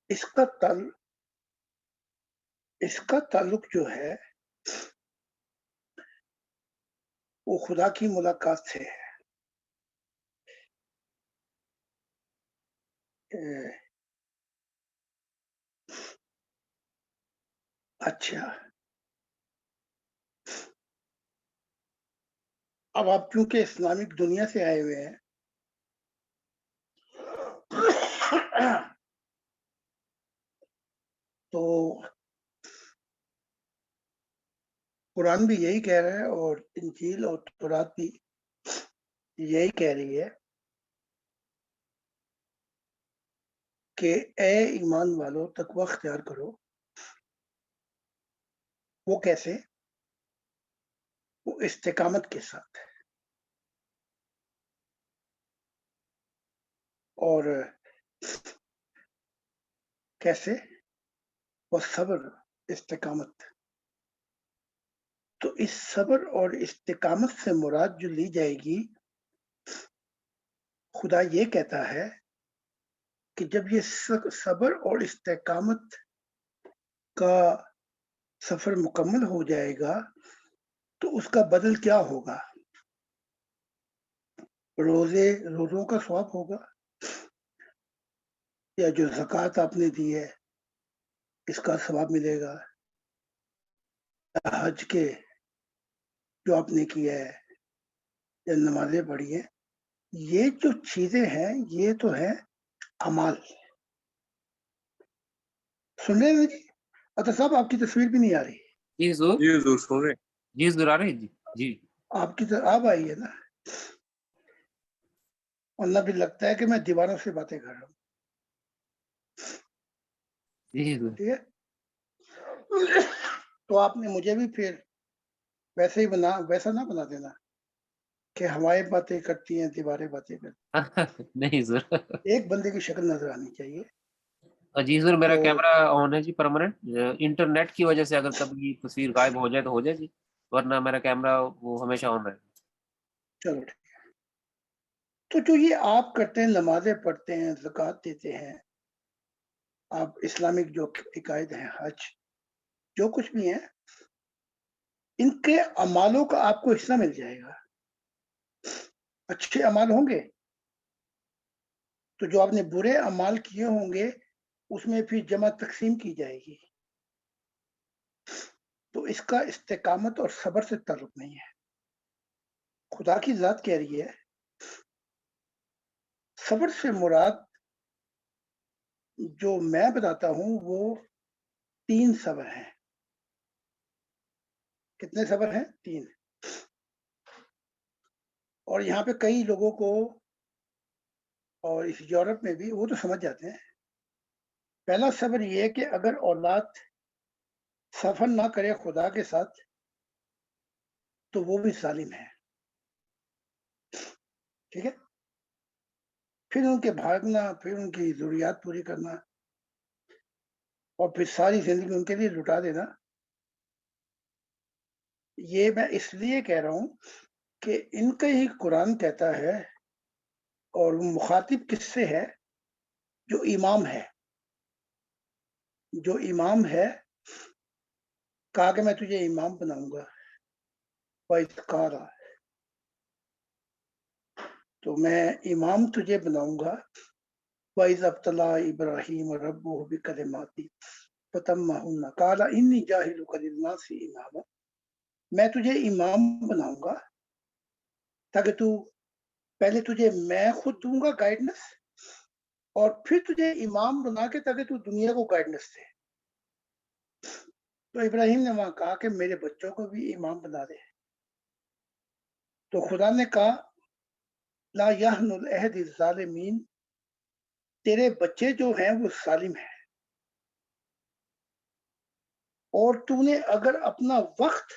اس کا تعلق جو ہے وہ خدا کی ملاقات سے ہے. اچھا، اب آپ کیونکہ اسلامک دنیا سے آئے ہوئے ہیں تو قرآن بھی یہی کہہ رہا ہے اور انجیل اور تورات بھی یہی کہہ رہی ہے کہ اے ایمان والو تقوی اختیار کرو. وہ کیسے؟ وہ استقامت کے ساتھ. اور کیسے؟ وہ صبر، استقامت. تو اس صبر اور استقامت سے مراد جو لی جائے گی، خدا یہ کہتا ہے کہ جب یہ صبر اور استقامت کا سفر مکمل ہو جائے گا تو اس کا بدل کیا ہوگا؟ روزوں کا ثواب ہوگا، یا جو زکوٰۃ آپ نے دی ہے اس کا ثواب ملے گا، حج کے جو آپ نے کیا ہے یا نمازیں پڑھی ہیں. یہ جو چیزیں ہیں یہ تو ہے اعمال. سن رہے ہیں جی؟ اچھا صاحب آپ کی تصویر بھی نہیں آ رہی. جی حضور سن رہے. جی حضور آ رہے ہیں. جی آپ کی آپ آئی ہے نا، ورنہ بھی لگتا ہے کہ میں دیواروں سے باتیں کر رہا ہوں. ٹھیک ہے، تو آپ نے مجھے بھی پھر ویسا نہ بنا دینا کہ ہوائیں باتیں کرتی ہیں دیواریں باتیں کرتی. نہیں سر، ایک بندے کی شکل نظر آنی چاہیے. جی سر میرا کیمرہ آن ہے جی پرماننٹ. انٹرنیٹ کی وجہ سے اگر کبھی تصویر غائب ہو جائے تو ہو جائے جی، ورنہ میرا کیمرہ وہ ہمیشہ آن رہے. چلو ٹھیک ہے. تو جو یہ آپ کرتے ہیں، نمازیں پڑھتے ہیں، زکوٰۃ دیتے ہیں، آپ اسلامک جو عقائد ہیں، حج، جو کچھ بھی ہیں، ان کے اعمالوں کا آپ کو حصہ مل جائے گا. اچھے اعمال ہوں گے تو جو آپ نے برے اعمال کیے ہوں گے اس میں پھر جمع تقسیم کی جائے گی. تو اس کا استقامت اور صبر سے تعلق نہیں ہے. خدا کی ذات کہہ رہی ہے صبر سے مراد جو میں بتاتا ہوں وہ 3 صبر ہیں. کتنے صبر ہیں؟ 3. اور یہاں پہ کئی لوگوں کو، اور اس یورپ میں بھی، وہ تو سمجھ جاتے ہیں. پہلا صبر یہ ہے کہ اگر اولاد سفر نہ کرے خدا کے ساتھ تو وہ بھی ظالم ہے. ٹھیک ہے، پھر ان کے بھاگنا، پھر ان کی ضروریات پوری کرنا، اور پھر ساری زندگی ان کے لیے لٹا دینا. یہ میں اس لیے کہہ رہا ہوں کہ ان کا ہی قرآن کہتا ہے، اور مخاطب کس سے ہے؟ جو امام ہے. جو امام ہے کہا کہ میں تجھے امام بناؤں گا. وَإِذْ تو میں امام تجھے بناؤں گا. وَإِذْ ابْتَلَىٰ إِبْرَاهِيمَ رَبُّهُ بِكَلِمَاتٍ فَأَتَمَّهُنَّ قَالَ إِنِّي جَاعِلُكَ لِلنَّاسِ إِمَامًا. میں تجھے امام بناؤں گا تاکہ تو پہلے تجھے میں خود دوں گا گائیڈنس، اور پھر تجھے امام بنا کے تاکہ تو دنیا کو گائیڈنس دے. تو ابراہیم نے وہاں کہا کہ میرے بچوں کو بھی امام بنا دے. تو خدا نے کہا لا یحن العہد الظالمین، تیرے بچے جو ہیں وہ ظالم ہیں، اور تو نے اگر اپنا وقت،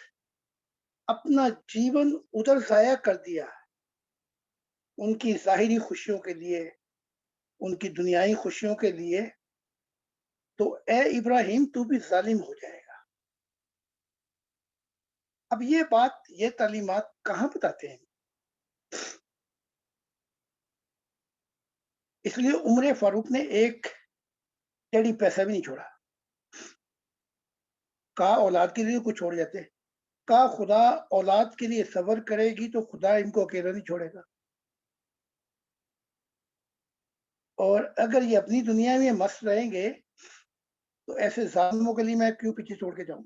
اپنا جیون ادھر ضائع کر دیا ان کی ظاہری خوشیوں کے لیے، ان کی دنیائی خوشیوں کے لیے، تو اے ابراہیم تو بھی ظالم ہو جائے گا. اب یہ بات، یہ تعلیمات کہاں بتاتے ہیں؟ اس لیے عمر فاروق نے ایک ڈیڈی پیسہ بھی نہیں چھوڑا. کہا اولاد کے لیے کچھ چھوڑ جاتے. کہا خدا اولاد کے لیے صبر کرے گی تو خدا ان کو اکیلا نہیں چھوڑے گا. اور اگر یہ اپنی دنیا میں مست رہیں گے تو ایسے ظالموں کے لیے میں کیوں پیچھے چھوڑ کے جاؤں.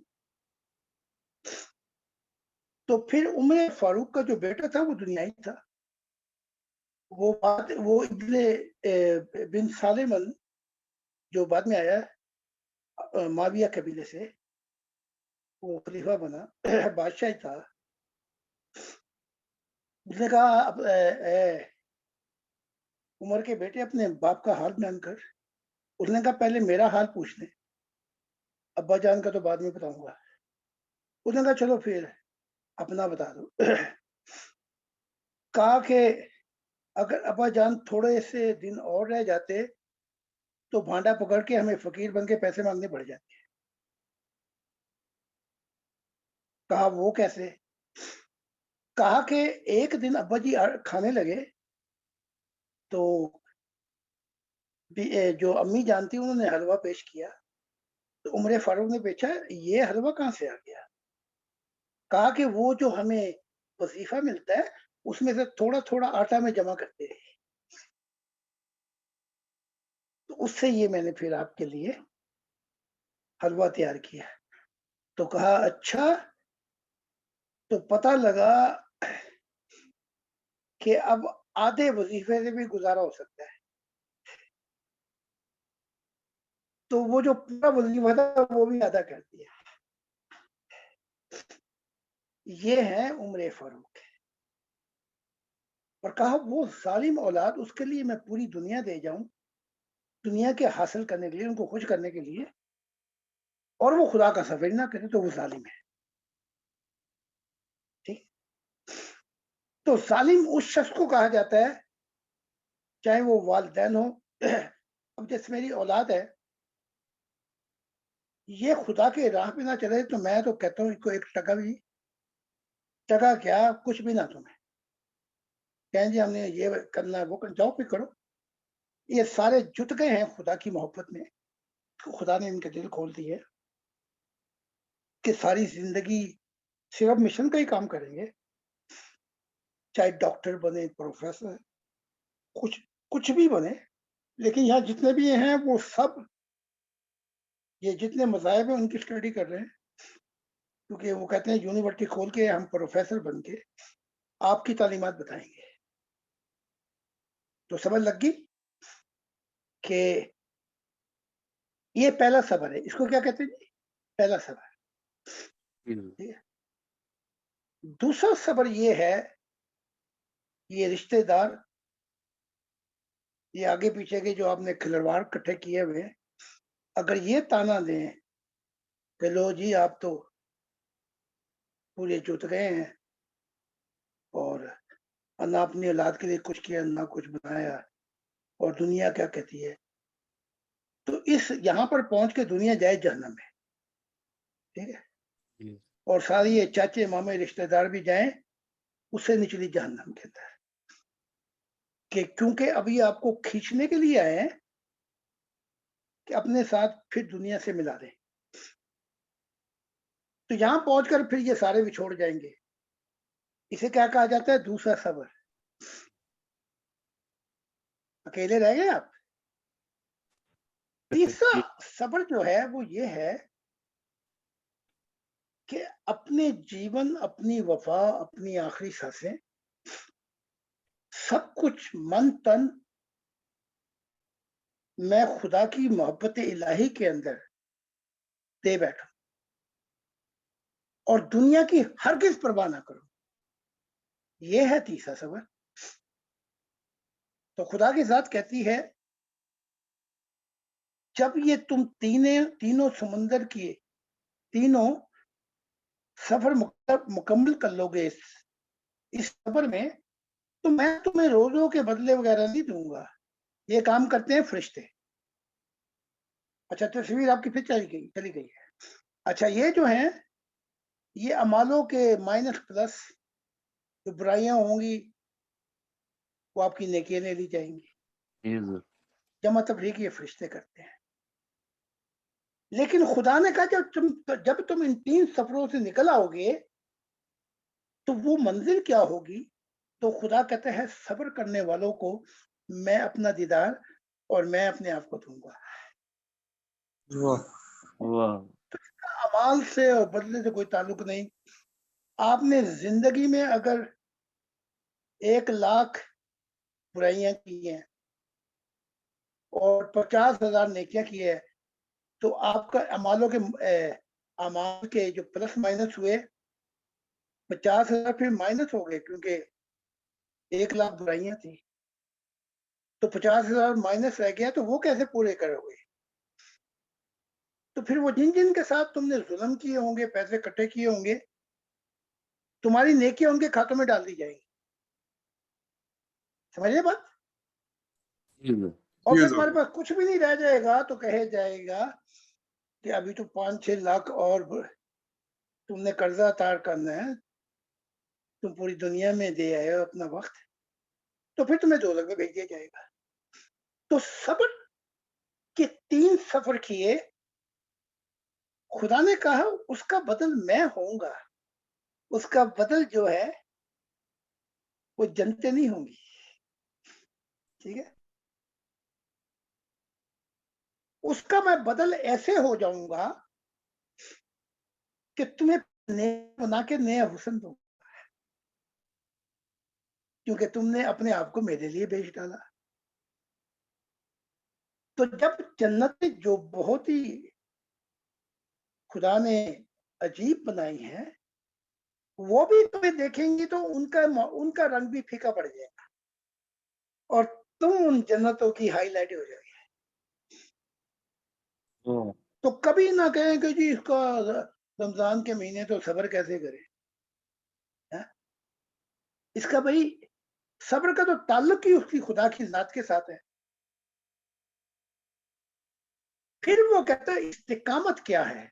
تو پھر عمر فاروق کا جو بیٹا تھا وہ دنیائی تھا. وہ ابن بن سالمن جو بعد میں آیا معاویہ قبیلے سے, وہ خلیفہ بنا, بادشاہ تھا. اس نے کہا عمر کے بیٹے اپنے باپ کا حال بیان کر. اس نے کہا پہلے میرا حال پوچھ لیں, ابا جان کا تو بعد میں بتاؤں گا. اس نے کہا چلو پھر اپنا بتا دو. کہا کہ اگر ابا جان تھوڑے سے دن اور رہ جاتے تو بھانڈا پکڑ کے ہمیں فقیر بن کے پیسے مانگنے پڑ جاتے. کہا وہ کیسے؟ کہا کہ ایک دن ابا جی کھانے لگے تو جو امی جانتی انہوں نے حلوہ پیش کیا, تو عمر فاروق نے پوچھا یہ حلوہ کہاں سے آ گیا؟ کہا کہ وہ جو ہمیں وظیفہ ملتا ہے اس میں سے تھوڑا تھوڑا آٹا میں جمع کرتے ہیں, تو اس سے یہ میں نے پھر آپ کے لیے حلوہ تیار کیا. تو کہا اچھا, تو پتہ لگا کہ اب آدھے وظیفے سے بھی گزارا ہو سکتا ہے. تو وہ جو پورا وظیفہ تھا وہ بھی ادا کر دیا. یہ ہے عمر فاروق. اور کہا وہ ظالم اولاد اس کے لیے میں پوری دنیا دے جاؤں, دنیا کے حاصل کرنے کے لیے, ان کو خوش کرنے کے لیے, اور وہ خدا کا صبر نہ کرے تو وہ ظالم ہے. ٹھیک, تو ظالم اس شخص کو کہا جاتا ہے چاہے وہ والدین ہو. اب جیسے میری اولاد ہے, یہ خدا کے راہ پہ نہ چلے تو میں تو کہتا ہوں اس کو ایک ٹکا کیا کچھ بھی نہ تمہیں کہیں جی ہم نے یہ کرنا ہے وہ کرنا, جاؤ پہ کرو. یہ سارے جت گئے ہیں خدا کی محبت میں. خدا نے ان کے دل کھول دی ہے کہ ساری زندگی صرف مشن کا ہی کام کریں گے, چاہے ڈاکٹر بنے, پروفیسر, کچھ بھی بنے. لیکن یہاں جتنے بھی ہیں وہ سب یہ جتنے مذاہب ہیں ان کی اسٹڈی کر رہے ہیں, کیونکہ وہ کہتے ہیں یونیورسٹی کھول کے ہم پروفیسر بن کے آپ کی تعلیمات بتائیں گے. تو سمجھ لگ گئی کہ یہ پہلا صبر ہے. اس کو کیا کہتے ہیں جی؟ پہلا صبر. ٹھیک ہے. دوسرا صبر یہ ہے, یہ رشتے دار, یہ آگے پیچھے کے جو آپ نے کھلواڑ اکٹھے کیے ہوئے, اگر یہ تانا دیں کہ لو جی آپ تو پورے جت گئے ہیں اور نہ اپنی اولاد کے لیے کچھ کیا نہ کچھ بنایا, اور دنیا کیا کہتی ہے, تو اس یہاں پر پہنچ کے دنیا جائے جہنم میں. ٹھیک ہے. اور ساری یہ چاچے مامے رشتے دار بھی جائیں اس سے نچلی جہنم کے اندر, کہ کیونکہ ابھی آپ کو کھینچنے کے لیے آئے ہیں کہ اپنے ساتھ پھر دنیا سے ملا دیں. تو یہاں پہنچ کر پھر یہ سارے بچھوڑ جائیں گے. اسے کیا کہا جاتا ہے؟ دوسرا صبر. اکیلے رہ گئے آپ. تیسرا صبر جو ہے وہ یہ ہے کہ اپنے جیون, اپنی وفا, اپنی آخری سانسیں سب کچھ من تن میں خدا کی محبت الہی کے اندر دے بیٹھوں اور دنیا کی ہرگز پرواہ نہ کروں. یہ ہے تیسرا صبر. تو خدا کی ذات کہتی ہے جب یہ تم تینوں سمندر کی تینوں سفر مکمل کر لو گے اس سفر میں, تو میں تمہیں روزوں کے بدلے وغیرہ نہیں دوں گا. یہ کام کرتے ہیں فرشتے. اچھا, تصویر آپ کی پھر چلی گئی ہے. اچھا, یہ جو ہیں یہ اعمالوں کے مائنس پلس جو برائیاں ہوں گی وہ آپ کی نیکیاں لے لی جائیں گی. جمع تفریق یہ فرشتے کرتے ہیں. لیکن خدا نے کہا جب تم ان 3 سفروں سے نکل آؤ گے تو وہ منزل کیا ہوگی؟ تو خدا کہتا ہے صبر کرنے والوں کو میں اپنا دیدار اور میں اپنے آپ کو دوں گا. اعمال سے اور بدلے سے کوئی تعلق نہیں. آپ نے زندگی میں اگر 1,00,000 برائیاں کی ہیں اور 50,000 نیکیاں کی ہے تو آپ کا اعمال کے جو پلس مائنس ہوئے 50,000 پھر مائنس ہو گئے کیونکہ 1,00,000 برائیاں تھیں تو 50,000 مائنس رہ گیا تو وہ کیسے پورے کرو گے؟ تو پھر وہ جن کے ساتھ تم نے ظلم کیے ہوں گے، پیسے کٹے کیے ہوں گے، تمہاری نیکیاں ان کے کھاتوں میں ڈال دی جائیں گی. سمجھے بات؟ اور پھر تمہارے پاس کچھ بھی نہیں رہ جائے گا تو کہے جائے گا کہ ابھی تو 5-6 لاکھ اور تم نے قرضہ تار کرنا ہے، تم پوری دنیا میں دے آئے ہو اپنا وقت، تو پھر تمہیں دوزخ میں بھیج دیا جائے گا. تو صبر کے 3 سفر کیے، خدا نے کہا اس کا بدل میں ہوں گا. اس کا بدل جو ہے وہ جنتیں نہیں ہوں گی. ٹھیک ہے، اس کا میں بدل ایسے ہو جاؤں گا کہ تمہیں بنا کے نیا حسن دوں، کیونکہ تم نے اپنے آپ کو میرے لیے بیچ ڈالا. تو جب جنتیں جو بہت ہی خدا نے عجیب بنائی ہیں وہ بھی تمہیں دیکھیں گی تو ان کا رنگ بھی پھیکا پڑ جائے گا اور تم ان جنتوں کی ہائی لائٹ ہو جائے گی. تو کبھی نہ کہیں کہ جی اس کا رمضان کے مہینے تو صبر کیسے کرے. اس کا بھائی صبر کا تو تعلق ہی اس کی خدا کی ذات کے ساتھ ہے. پھر وہ کہتا ہے استقامت کیا ہے؟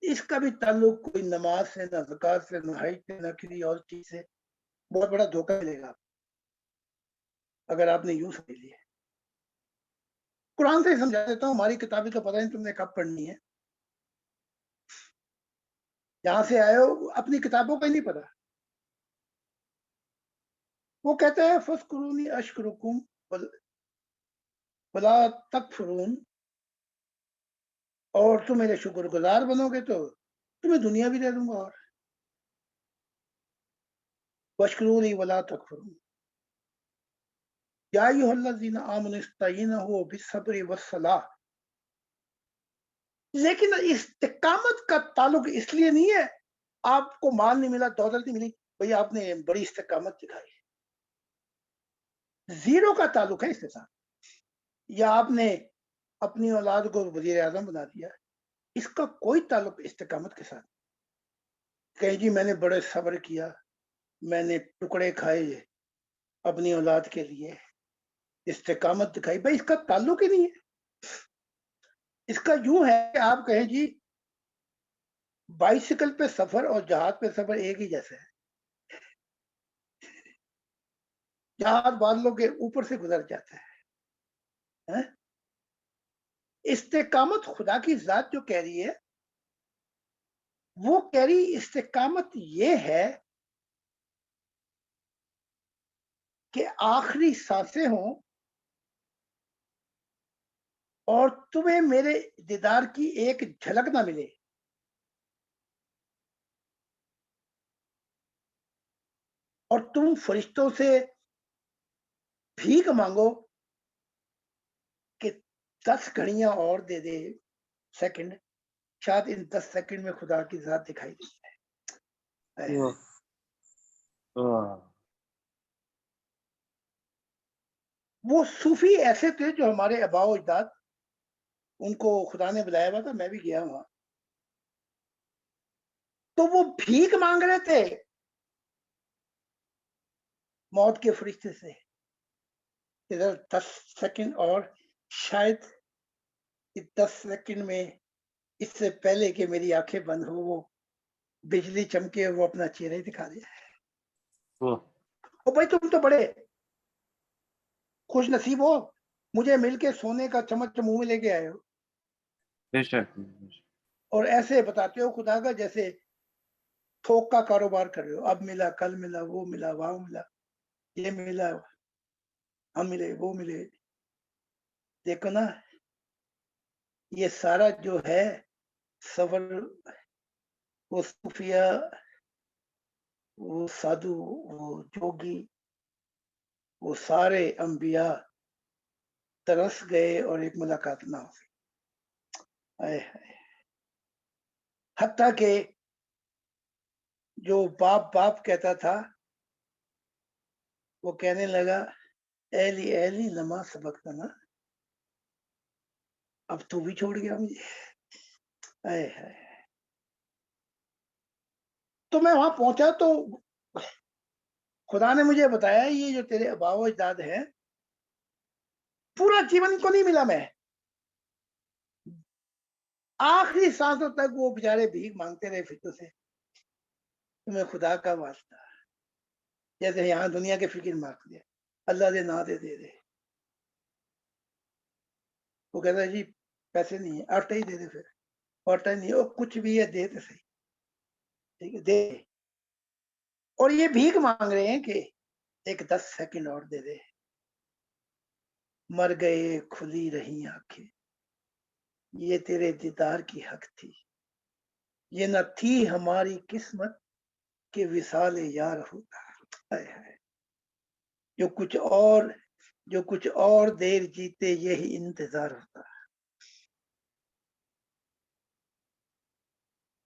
اس کا بھی تعلق کوئی نماز سے، نہ زکات سے، نہ حج سے، نہ کسی اور چیز سے. بہت بڑا دھوکہ ملے گا اگر آپ نے یوں سمجھ لیا. قرآن سے سمجھا دیتا ہوں، ہماری کتابیں تو پتہ نہیں تم نے کب پڑھنی ہے. جہاں سے آئے ہو اپنی کتابوں کا ہی نہیں پتا. وہ کہتا ہے فَاذْكُرُونِی أَشْكُرْكُمْ وَلَا تَکْفُرُونَ، اور تم میرے شکر گزار بنو گے تو تمہیں دنیا بھی دے دوں گا. اور وَاشْكُرُونِی وَلَا تَکْفُرُونَ یا ایھا الذین آمنوا اسْتَعِینُوا بِالصَّبْرِ وَالصَّلَاۃِ. لیکن استقامت کا تعلق اس لیے نہیں ہے آپ کو مال نہیں ملا، دولت نہیں ملی، بھئی آپ نے بڑی استقامت دکھائی. زیرو کا تعلق ہے اس کے ساتھ. یا آپ نے اپنی اولاد کو وزیر اعظم بنا دیا، اس کا کوئی تعلق استقامت کے ساتھ. کہ جی میں نے بڑے صبر کیا، میں نے ٹکڑے کھائے اپنی اولاد کے لیے، استقامت دکھائی، بھائی اس کا تعلق ہی نہیں ہے. اس کا یوں ہے کہ آپ کہیں جی بائیسیکل پہ سفر اور جہاز پہ سفر ایک ہی جیسے ہے. جہاز بادلوں کے اوپر سے گزر جاتا ہے. استقامت خدا کی ذات جو کہہ رہی ہے، وہ کہہ رہی استقامت یہ ہے کہ آخری سانسیں ہوں اور تمہیں میرے دیدار کی ایک جھلک نہ ملے. اور تم فرشتوں سے بھیک مانگو کہ 10 گھڑیاں اور دے دے سیکنڈ، شاید ان 10 سیکنڈ میں خدا کی ذات دکھائی دی جائے. وہ صوفی ایسے تھے جو ہمارے آباء و اجداد، ان کو خدا نے بلایا ہوا تھا، میں بھی گیا وہاں، تو وہ بھیک مانگ رہے تھے موت کے فرشتے سے، ادھر 10 سیکنڈ اور شاید 10 سیکنڈ میں اس سے پہلے کہ میری آنکھیں بند ہو وہ بجلی چمکے وہ اپنا چہرہ ہی دکھا دیا. بھائی تم تو بڑے خوش نصیب ہو، مجھے مل کے سونے کا چمچ منہ میں لے کے آئے ہو. بے شک اور ایسے بتاتے ہو خدا کا جیسے تھوک کا کاروبار کر رہے ہو، اب ملا، کل ملا، وہ ملا، وہاں ملا، یہ ملا، ہم ملے، وہ ملے. دیکھو نا، یہ سارا جو ہے سفر، وہ صوفیہ، وہ سادھو، وہ جوگی، وہ سارے انبیاء ترس گئے اور ایک ملاقات نہ ہو گئی. حتیٰ کہ جو باپ کہتا تھا وہ کہنے لگا اہلی اہلی لما سبقتا نا، اب تو بھی چھوڑ گیا مجھے. تو میں وہاں پہنچا تو خدا نے مجھے بتایا یہ جو تیرے آباء و اجداد ہیں پورا جیون کو نہیں ملا، میں آخری سانسوں تک وہ بیچارے بھیک مانگتے رہے فکر سے، تمہیں خدا کا واسطہ، جیسے یہاں دنیا کے فکر مانگ دیا، اللہ دے نہ دے دے. وہ کہتا ہے جی پیسے نہیں ہے، آٹا ہی دے دے، پھر آٹا نہیں ہے، کچھ بھی ہے دے دے صحیح، ٹھیک ہے دے. اور یہ بھیک مانگ رہے ہیں کہ ایک 10 سیکنڈ اور دے دے. مر گئے کھلی رہی آنکھیں، یہ تیرے دیدار کی حق تھی، یہ نہ تھی ہماری قسمت کہ وصال یار ہوتا. جو کچھ اور دیر جیتے یہی انتظار ہوتا.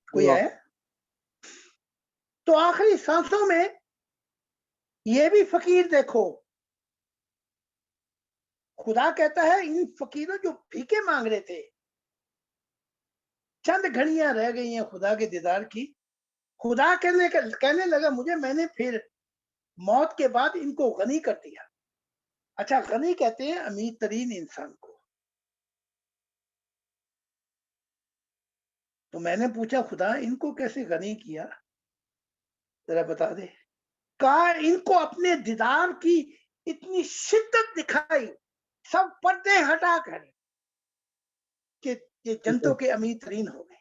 کوئی آیا تو آخری سانسوں میں یہ بھی فقیر دیکھو، خدا کہتا ہے ان فقیروں جو بھیکے مانگ رہے تھے، چند گھڑیاں رہ گئی ہیں خدا کے دیدار کی. خدا کہنے لگا مجھے، میں نے پھر موت کے بعد ان کو غنی کر دیا. اچھا، غنی کہتے ہیں امیر ترین انسان کو. تو میں نے پوچھا خدا ان کو کیسے غنی کیا، ذرا بتا دے. کہا ان کو اپنے دیدار کی اتنی شدت دکھائی، سب پردے ہٹا کر، کہ یہ جنتوں کے امیر ترین ہو گئے.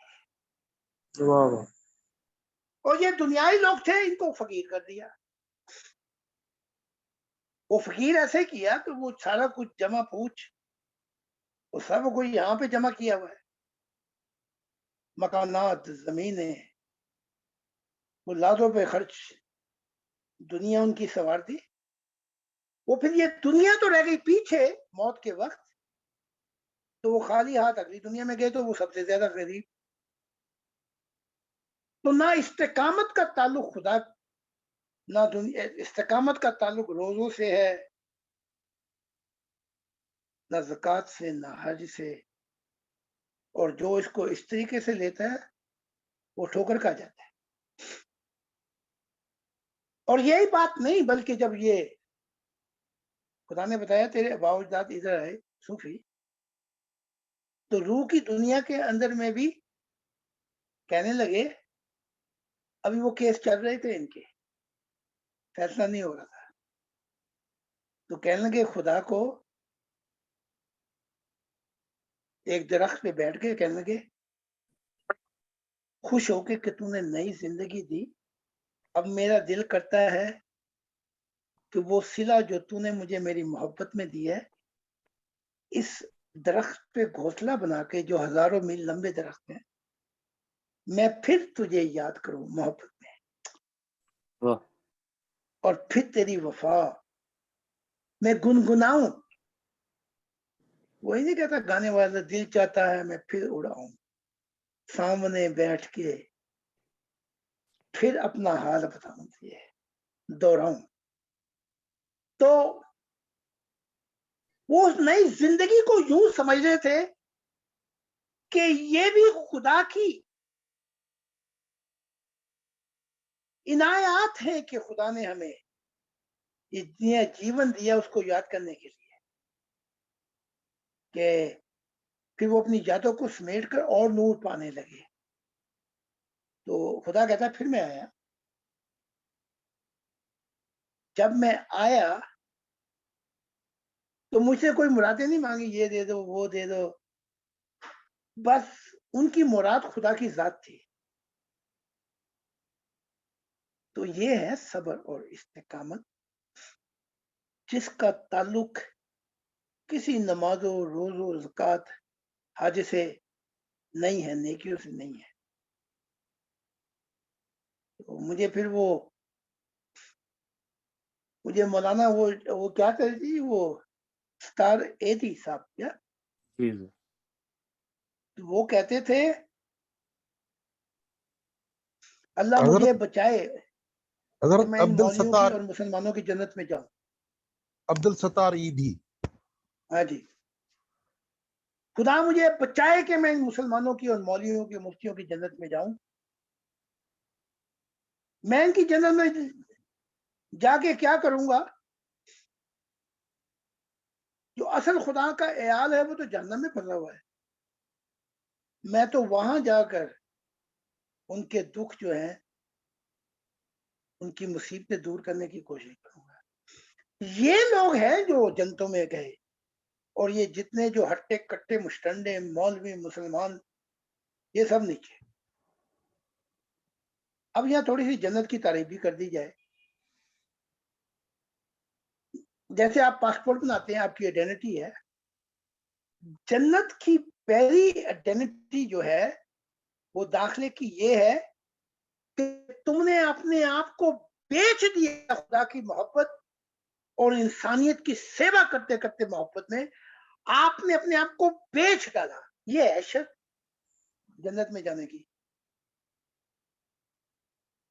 اور یہ دنیائی لوگ تھے، ان کو فقیر کر دیا. وہ فقیر ایسے کیا کہ وہ سارا کچھ جمع پوچھ وہ سب کو یہاں پہ جمع کیا ہوا ہے، مکانات، زمینیں، وہ لادوں پہ خرچ، دنیا ان کی سوار دی. وہ پھر یہ دنیا تو رہ گئی پیچھے موت کے وقت، تو وہ خالی ہاتھ اگلی دنیا میں گئے تو وہ سب سے زیادہ غریب. تو نہ استقامت کا تعلق خدا، نہ استقامت کا تعلق روزوں سے ہے، نہ زکوٰۃ سے، نہ حج سے. اور جو اس کو اس طریقے سے لیتا ہے وہ ٹھوکر کھا جاتا ہے. اور یہی بات نہیں، بلکہ جب یہ خدا نے بتایا تیرے آباء و اجداد ادھر آئے صوفی، تو روح کی دنیا کے اندر میں بھی کہنے لگے، ابھی وہ کیس چل رہے تھے ان کے، فیصلہ نہیں ہو رہا تھا. تو کہنے لگے خدا کو، ایک درخت پہ بیٹھ کے کہنے لگے خوش ہو کے کہ تو نے نئی زندگی دی، اب میرا دل کرتا ہے کہ وہ صلہ جو تو نے مجھے میری محبت میں دی ہے، اس درخت پہ گھونسلہ بنا کے جو ہزاروں میل لمبے درخت ہیں، میں پھر تجھے یاد کروں محبت میں، اور پھر تیری وفا میں گنگناؤں. وہی نہیں کہتا گانے والا، دل چاہتا ہے میں پھر اڑاؤں، سامنے بیٹھ کے پھر اپنا حال بتاؤں، دوہراؤں. تو وہ نئی زندگی کو یوں سمجھ رہے تھے کہ یہ بھی خدا کی عنایات ہیں کہ خدا نے ہمیں یہ جیون دیا اس کو یاد کرنے کے لیے، کہ پھر وہ اپنی یادوں کو سمیٹ کر اور نور پانے لگے. تو خدا کہتا ہے پھر میں آیا. جب میں آیا تو مجھ سے کوئی مرادیں نہیں مانگی، یہ دے دو وہ دے دو. بس ان کی مراد خدا کی ذات تھی. تو یہ ہے صبر اور استقامت، جس کا تعلق کسی نماز و روز و زکوٰۃ حج سے نہیں ہے، نیکیوں سے نہیں ہے. تو مجھے مولانا وہ کیا کہتے تھی، وہ اسٹار اے تھی صاحب کیا، جی وہ کہتے تھے اللہ مجھے بچائے کہ حضرت میں ان مولویوں کی اور مسلمانوں کی جنت میں جاؤں. عبد الستار ایدھی. ہاں جی، خدا مجھے بچائے کہ میں ان مسلمانوں کی اور مولویوں کی مفتیوں کی جنت میں جاؤں. میں ان کی جنت میں جا کے کیا کروں گا؟ جو اصل خدا کا عیال ہے وہ تو جہنم میں پھنسا ہوا ہے. میں تو وہاں جا کر ان کے دکھ جو ہیں، ان کی مصیبتیں دور کرنے کی کوشش کروں گا. یہ لوگ ہیں جو جنتوں میں گئے، اور یہ جتنے جو ہٹے کٹے مشٹنڈے مولوی مسلمان، یہ سب نیچے. اب یہاں تھوڑی سی جنت کی تعریف بھی کر دی جائے. جیسے آپ پاسپورٹ بناتے ہیں، آپ کی آئیڈینٹی ہے. جنت کی پہلی آئیڈینٹی جو ہے وہ داخلے کی یہ ہے کہ تم نے اپنے آپ کو بیچ دیا خدا کی محبت اور انسانیت کی سیوا کرتے کرتے محبت میں آپ نے اپنے آپ کو بیچ ڈالا. یہ ہے شرط جنت میں جانے کی.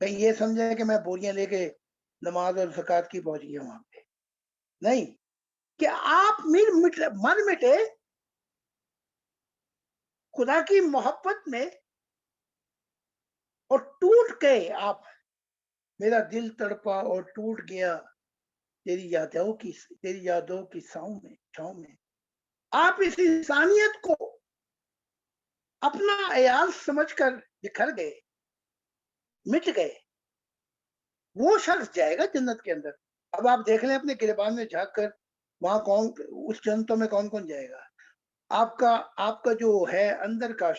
کہیں یہ سمجھے کہ میں بوریاں لے کے نماز اور زکوٰۃ کی پہنچ گیا وہاں پہ. نہیں، کہ آپ مر مٹے خدا کی محبت میں اور ٹوٹ گئے. آپ، میرا دل تڑپا اور ٹوٹ گیا تیری یادوں کی چھاؤں میں. آپ اس انسانیت کو اپنا عیال سمجھ کر بکھر گئے، مٹ گئے. وہ شخص جائے گا جنت کے اندر. اب آپ دیکھ لیں اپنے گریبان میں جھانک کر، وہاں اس جنتوں میں کون کون جائے گا. آپ کا جو ہے اندر کا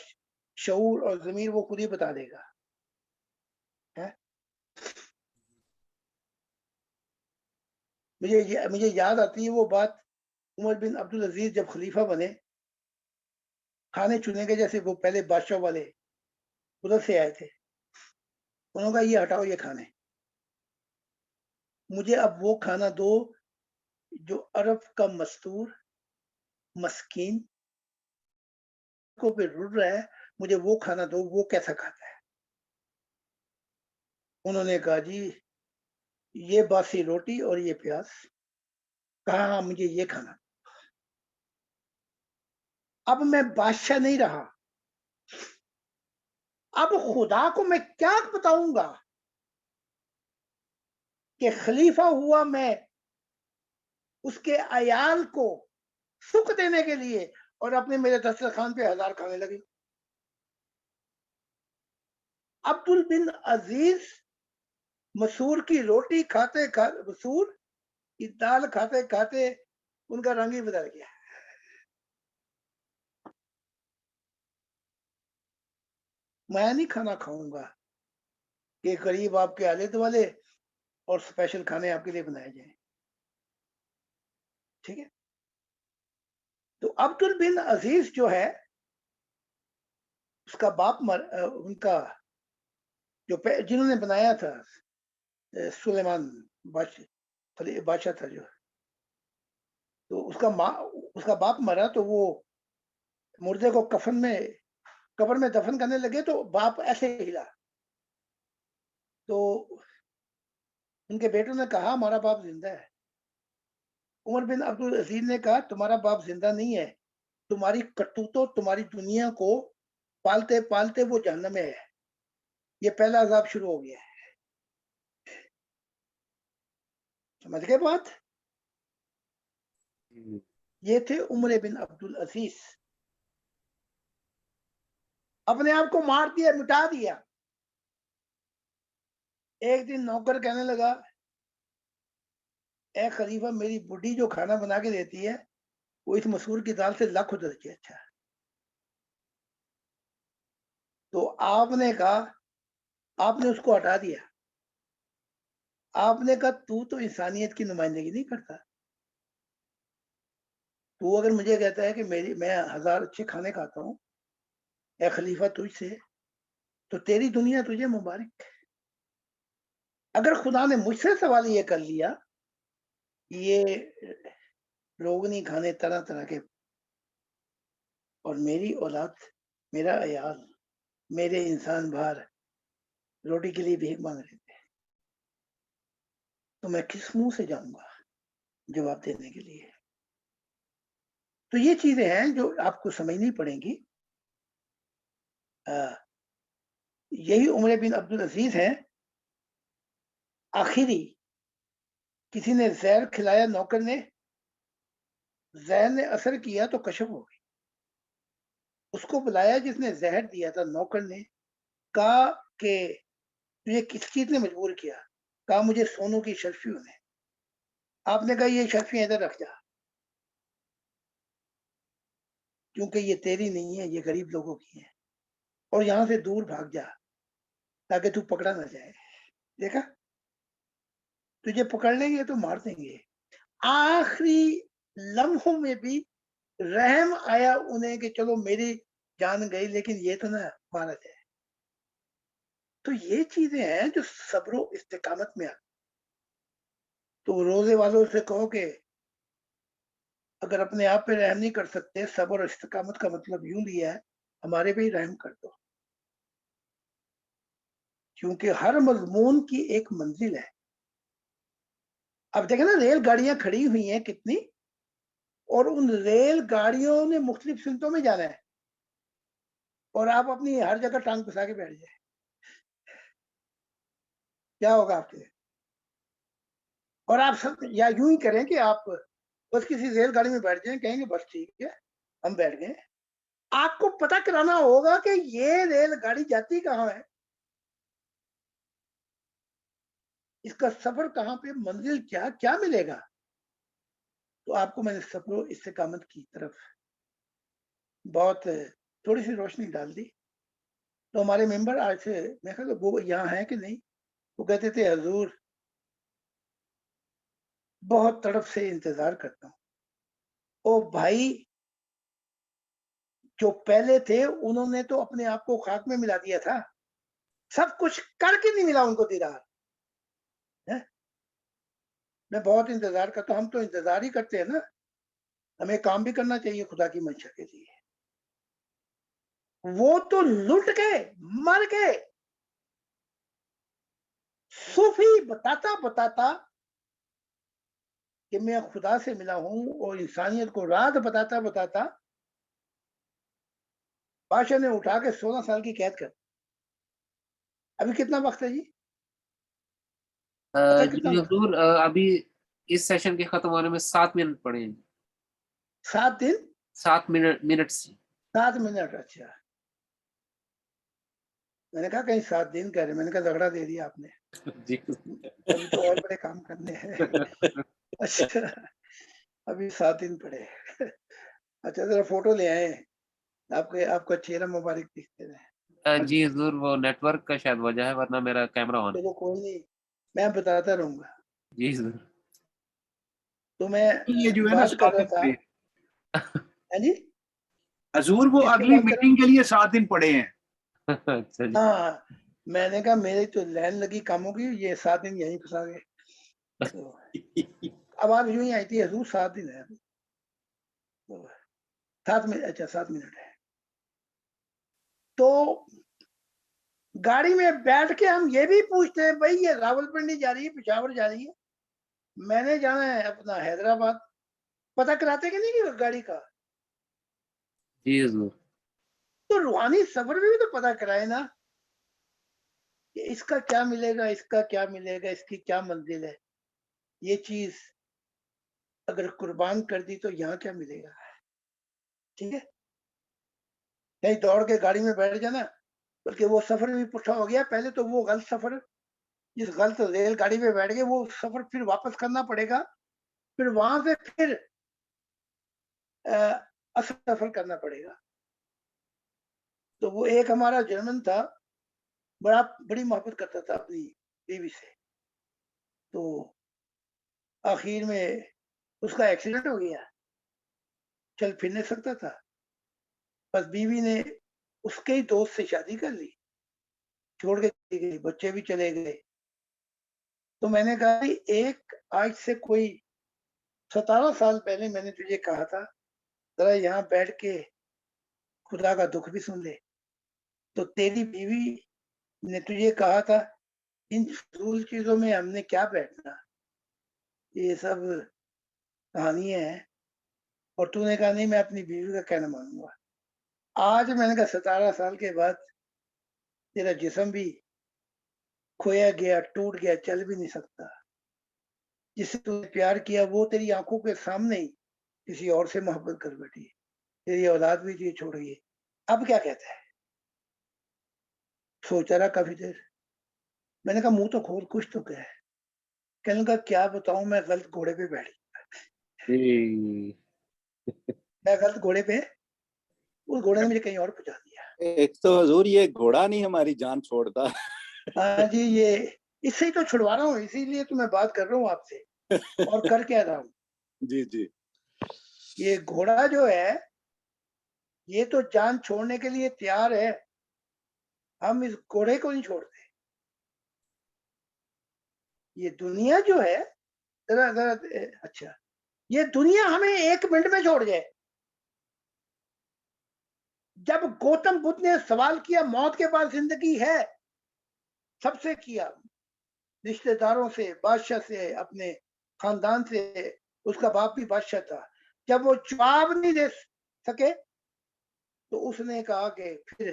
شعور اور ضمیر وہ خود ہی بتا دے گا. مجھے یاد آتی ہے وہ بات، عمر بن عبدالعزیز جب خلیفہ بنے، کھانے چنے کے جیسے وہ پہلے بادشاہ والے ادھر سے آئے تھے، انہوں نے کہا یہ ہٹاؤ یہ کھانے، مجھے اب وہ کھانا دو جو عرب کا مستور مسکین کو پہ رڑ رہا ہے. مجھے وہ کھانا دو، وہ کیسا کھاتا ہے. انہوں نے کہا جی یہ باسی روٹی اور یہ پیاز. کہا ہاں مجھے یہ کھانا. اب میں بادشاہ نہیں رہا، اب خدا کو میں کیا بتاؤں گا کہ خلیفہ ہوا میں اس کے عیال کو سکھ دینے کے لیے، اور اپنے میرے دسترخوان پہ 1000 کھانے لگے. عبدل بن عزیز مسور کی روٹی کھاتے مسور کی دال کھاتے کھاتے ان کا رنگ ہی بدل گیا. میں نہیں کھانا کھاؤں گا کہ قریب آپ کے آلے دوالے اور اسپیشل کھانے آپ کے لیے بنائے جائیں. ٹھیک ہے. تو عبدل بن عزیز جو ہے، اس کا باپ ان کا جو جنہوں نے بنایا تھا سلیمان بادشاہ تھا جو، تو اس کا باپ مرا تو وہ مردے کو قبر میں دفن کرنے لگے تو باپ ایسے ہلا. تو ان کے بیٹوں نے کہا ہمارا باپ زندہ ہے. عمر بن عبدالعزیز نے کہا تمہارا باپ زندہ نہیں ہے، تمہاری کرتوتوں تمہاری دنیا کو پالتے پالتے وہ جہنم میں ہے. یہ پہلا عذاب شروع ہو گیا ہے. سمجھ گئے بات؟ یہ تھے عمر بن عبدالعزیز. اپنے آپ کو مار دیا، مٹا دیا. ایک دن نوکر کہنے لگا اے خلیفہ میری بڈھی جو کھانا بنا کے دیتی ہے وہ اس مسور کی دال سے لاکھوں درجے اچھا ہے. تو آپ نے کہا، آپ نے اس کو ہٹا دیا، آپ نے کہا تو انسانیت کی نمائندگی نہیں کرتا. تو اگر مجھے کہتا ہے کہ میں 1000 اچھے کھانے کھاتا ہوں اے خلیفہ تجھ سے، تو تیری دنیا تجھے مبارک. اگر خدا نے مجھ سے سوال یہ کر لیا، یہ لوگ نہیں کھانے طرح طرح کے، اور میری اولاد، میرا عیال، میرے انسان باہر روٹی کے لیے بھیک مانگ رہے تھے، تو میں کس منہ سے جاؤں گا جواب دینے کے لیے؟ تو یہ چیزیں ہیں جو آپ کو سمجھنی پڑیں گی. یہی عمر بن عبدالعزیز ہیں. آخری کسی نے زہر کھلایا نوکر نے، زہر نے اثر کیا تو کشف ہو گئی. اس کو بلایا جس نے زہر دیا تھا، نوکر نے کہا کہ تجھے کس چیز نے مجبور کیا؟ کہا مجھے سونوں کی شرفیوں نے. آپ نے کہا یہ شرفیاں ادھر رکھ جا، کیونکہ یہ تیری نہیں ہے، یہ غریب لوگوں کی ہیں، اور یہاں سے دور بھاگ جا تاکہ تو پکڑا نہ جائے. دیکھا، تجھے پکڑ لیں گے تو مار دیں گے. آخری لمحوں میں بھی رحم آیا انہیں کہ چلو میری جان گئی لیکن یہ تو نہ مارا جائے. تو یہ چیزیں ہیں جو صبر و استقامت میں آتی. تو روزے والوں سے کہو کہ اگر اپنے آپ پہ رحم نہیں کر سکتے، صبر اور استقامت کا مطلب یوں لیا ہے ہمارے پہ ہی رحم کر دو، کیونکہ ہر مضمون کی ایک منزل ہے. اب دیکھیں نا، ریل گاڑیاں کھڑی ہوئی ہیں کتنی، اور ان ریل گاڑیوں نے مختلف سمتوں میں جانا ہے، اور آپ اپنی ہر جگہ ٹانگ پھنسا کے بیٹھ جائیں، کیا ہوگا آپ کے؟ اور آپ سب یا یوں ہی کریں کہ آپ بس کسی ریل گاڑی میں بیٹھ جائیں، کہیں گے بس ٹھیک ہے ہم بیٹھ گئے. آپ کو پتہ کرانا ہوگا کہ یہ ریل گاڑی جاتی کہاں ہے، اس کا سفر کہاں پہ، منزل کیا ملے گا. تو آپ کو میں نے صبر و استقامت کی طرف بہت تھوڑی سی روشنی ڈال دی. تو ہمارے ممبر آج سے میں کہا وہ یہاں ہیں کہ نہیں، وہ کہتے تھے حضور بہت تڑپ سے انتظار کرتا ہوں. او بھائی، جو پہلے تھے انہوں نے تو اپنے آپ کو خاک میں ملا دیا تھا، سب کچھ کر کے نہیں ملا ان کو دیدار. میں بہت انتظار کرتا ہوں. ہم تو انتظار ہی کرتے ہیں نا، ہمیں کام بھی کرنا چاہیے خدا کی منشا کے لیے. وہ تو لٹ گئے، مر گئے. صوفی بتاتا کہ میں خدا سے ملا ہوں اور انسانیت کو رات بتاتا بادشاہ نے اٹھا کے 16 سال کی قید کر. ابھی کتنا وقت ہے جی؟ پتہ کتنا جی وقت ہے؟ حضور، ابھی اس سیشن کے ختم ہونے میں 7 منٹ پڑے ہیں. 7 دن 7 منٹ سے 7 منٹ. اچھا، میں نے کہا کہیں 7 دن کہہ رہے، میں نے کہا جھگڑا دے دیا آپ نے، جی. ابھی تو اور بڑے کام کرنے ہیں. اچھا، ابھی 7 دن پڑے. اچھا، ذرا فوٹو لے آئے، آپ کا چہرہ مبارک دکھتے رہے. جی حضور، وہ نیٹ ورک کا شاید وجہ ہے، ورنہ میرا کیمرہ آن ہے. چلو کوئی نہیں، میں بتاتا رہوں گا. جی حضور. تو میں یہ جو ہے نا بات کر 7 رہا دن تھا. پڑے ہاں جی، حضور، وہ کس کی اگلی بات کر رہا میٹنگ کے لیے 7 دن پڑے ہیں. اچھا جی. ہاں، میں نے کہا میری تو لائن لگی کاموں کی، یہ 7 دن یہیں پھنسا گئے. تو آواز یوں ہی آئی تھی حضور 7 دن ہے. 7 منٹ. اچھا 7 منٹ ہے. تو گاڑی میں بیٹھ کے ہم یہ بھی پوچھتے ہیں بھائی یہ راول پنڈی جا رہی ہے، پشاور جا رہی ہے، میں نے جانا ہے اپنا حیدرآباد، پتہ کراتے کہ نہیں گاڑی کا. جی حضور. تو روحانی سفر میں بھی تو پتہ کرائے نا کہ اس کا کیا ملے گا، اس کا کیا ملے گا، اس کی کیا منزل ہے. یہ چیز اگر قربان کر دی تو یہاں کیا ملے گا. ٹھیک ہے، کہیں دوڑ کے گاڑی میں بیٹھ جانا، بلکہ وہ سفر بھی پٹھا ہو گیا. پہلے تو وہ غلط سفر، جس غلط ریل گاڑی میں بیٹھ گئے، وہ سفر پھر واپس کرنا پڑے گا، پھر وہاں سے پھر اصل سفر کرنا پڑے گا. تو وہ ایک ہمارا جرمن تھا، بڑی محبت کرتا تھا اپنی بیوی سے. تو آخر میں اس کا ایکسیڈنٹ ہو گیا، چل پھر نہیں سکتا تھا. بس بیوی نے اس کے ہی دوست سے شادی کر لی، چھوڑ کے چلی گئی، بچے بھی چلے گئے. تو میں نے کہا ایک آج سے کوئی 17 سال پہلے میں نے تجھے کہا تھا ذرا یہاں بیٹھ کے خدا کا دکھ بھی سن لے. تو تیری بیوی نے تجھے کہا تھا ان فضول چیزوں میں ہم نے کیا بیٹھنا، یہ سب کہانیاں ہیں. اور تو نے کہا نہیں میں اپنی بیوی کا کہنا مانوں گا. آج میں نے کہا 17 سال کے بعد تیرا جسم بھی کھویا گیا، ٹوٹ گیا، چل بھی نہیں سکتا. جس سے تو نے پیار کیا وہ تیری آنکھوں کے سامنے ہی کسی اور سے محبت کر بیٹھی، تیری اولاد بھی تجھے چھوڑ گئی. اب کیا کہتا ہے؟ سوچا رہا کافی دیر. میں نے کہا منہ تو کھول، کچھ تو کہہ. کہنے لگا کیا بتاؤں، میں غلط گھوڑے پہ بیٹھی. میں غلط گھوڑے پہ، اس گھوڑے نے مجھے کہیں اور پہنچا دیا. ایک تو حضور یہ گھوڑا نہیں ہماری جان چھوڑتا. ہاں جی، یہ اس سے ہی تو چھڑوا رہا ہوں، اسی لیے تو میں بات کر رہا ہوں آپ سے. اور کر کیا رہا ہوں؟ جی جی. یہ گھوڑا جو ہے یہ تو جان چھوڑنے کے لیے تیار ہے، ہم اس گھوڑے کو نہیں چھوڑتے. یہ دنیا جو ہے ذرا اچھا، یہ دنیا ہمیں 1 منٹ میں چھوڑ جائے. جب گوتم بدھ نے سوال کیا موت کے بعد زندگی ہے، سب سے کیا، رشتہ داروں سے، بادشاہ سے، اپنے خاندان سے. اس کا باپ بھی بادشاہ تھا. جب وہ جواب نہیں دے سکے تو اس نے کہا کہ پھر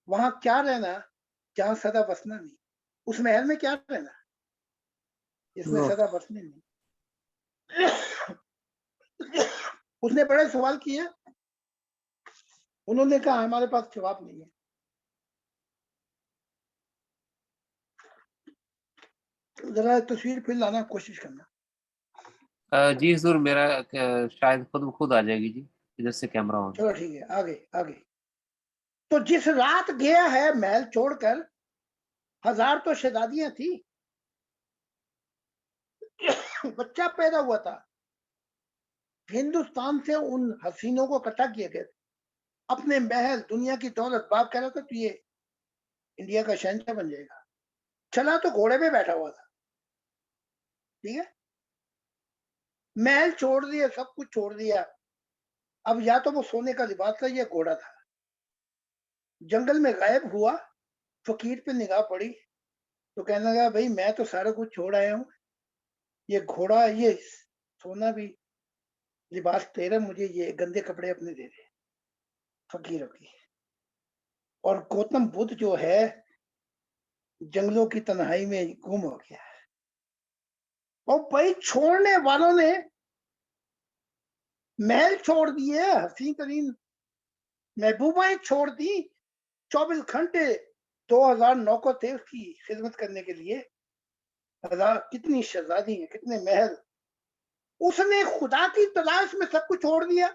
وہاں کیا رہنا جہاں سدا بسنا نہیں، اس محل میں کیا رہنا اس میں سدا بسنے نہیں. اس نے بڑے سوال کیے، انہوں نے کہا ہمارے پاس جواب نہیں ہے. ذرا تصویر پھر لانا کوشش کرنا. جی حضور میرا شاید خود آ جائے گی جی، ادھر سے کیمرہ آن. چلو ٹھیک ہے، آگے. تو جس رات گیا ہے محل چھوڑ کر، 1000 تو شہزادیاں تھی، بچہ پیدا ہوا تھا. ہندوستان سے ان حسینوں کو اکٹھا کیا گیا، اپنے محل، دنیا کی دولت. باپ کہہ رہا تھا تو یہ انڈیا کا شہنشاہ بن جائے گا. چلا تو گھوڑے پہ بیٹھا ہوا تھا، ٹھیک ہے. محل چھوڑ دیا، سب کچھ چھوڑ دیا. اب یا تو وہ سونے کا لباس تھا یا گھوڑا تھا. جنگل میں غائب ہوا، فقیر پہ نگاہ پڑی تو کہنے لگا بھائی میں تو سارا کچھ چھوڑ آیا ہوں، یہ گھوڑا، یہ سونا بھی لباس تیرا، مجھے یہ گندے کپڑے اپنے دے دے فقیروں کی. اور گوتم بدھ جو ہے جنگلوں کی تنہائی میں گم ہو گیا. اور بھائی چھوڑنے والوں نے محل چھوڑ دیے، حسین ترین محبوبائیں چھوڑ دی. 24 گھنٹے 2000 نوکر تھے اس کی خدمت کرنے کے لیے. کتنی شہزادی ہیں، کتنے محل. اس نے خدا کی تلاش میں سب کچھ چھوڑ دیا.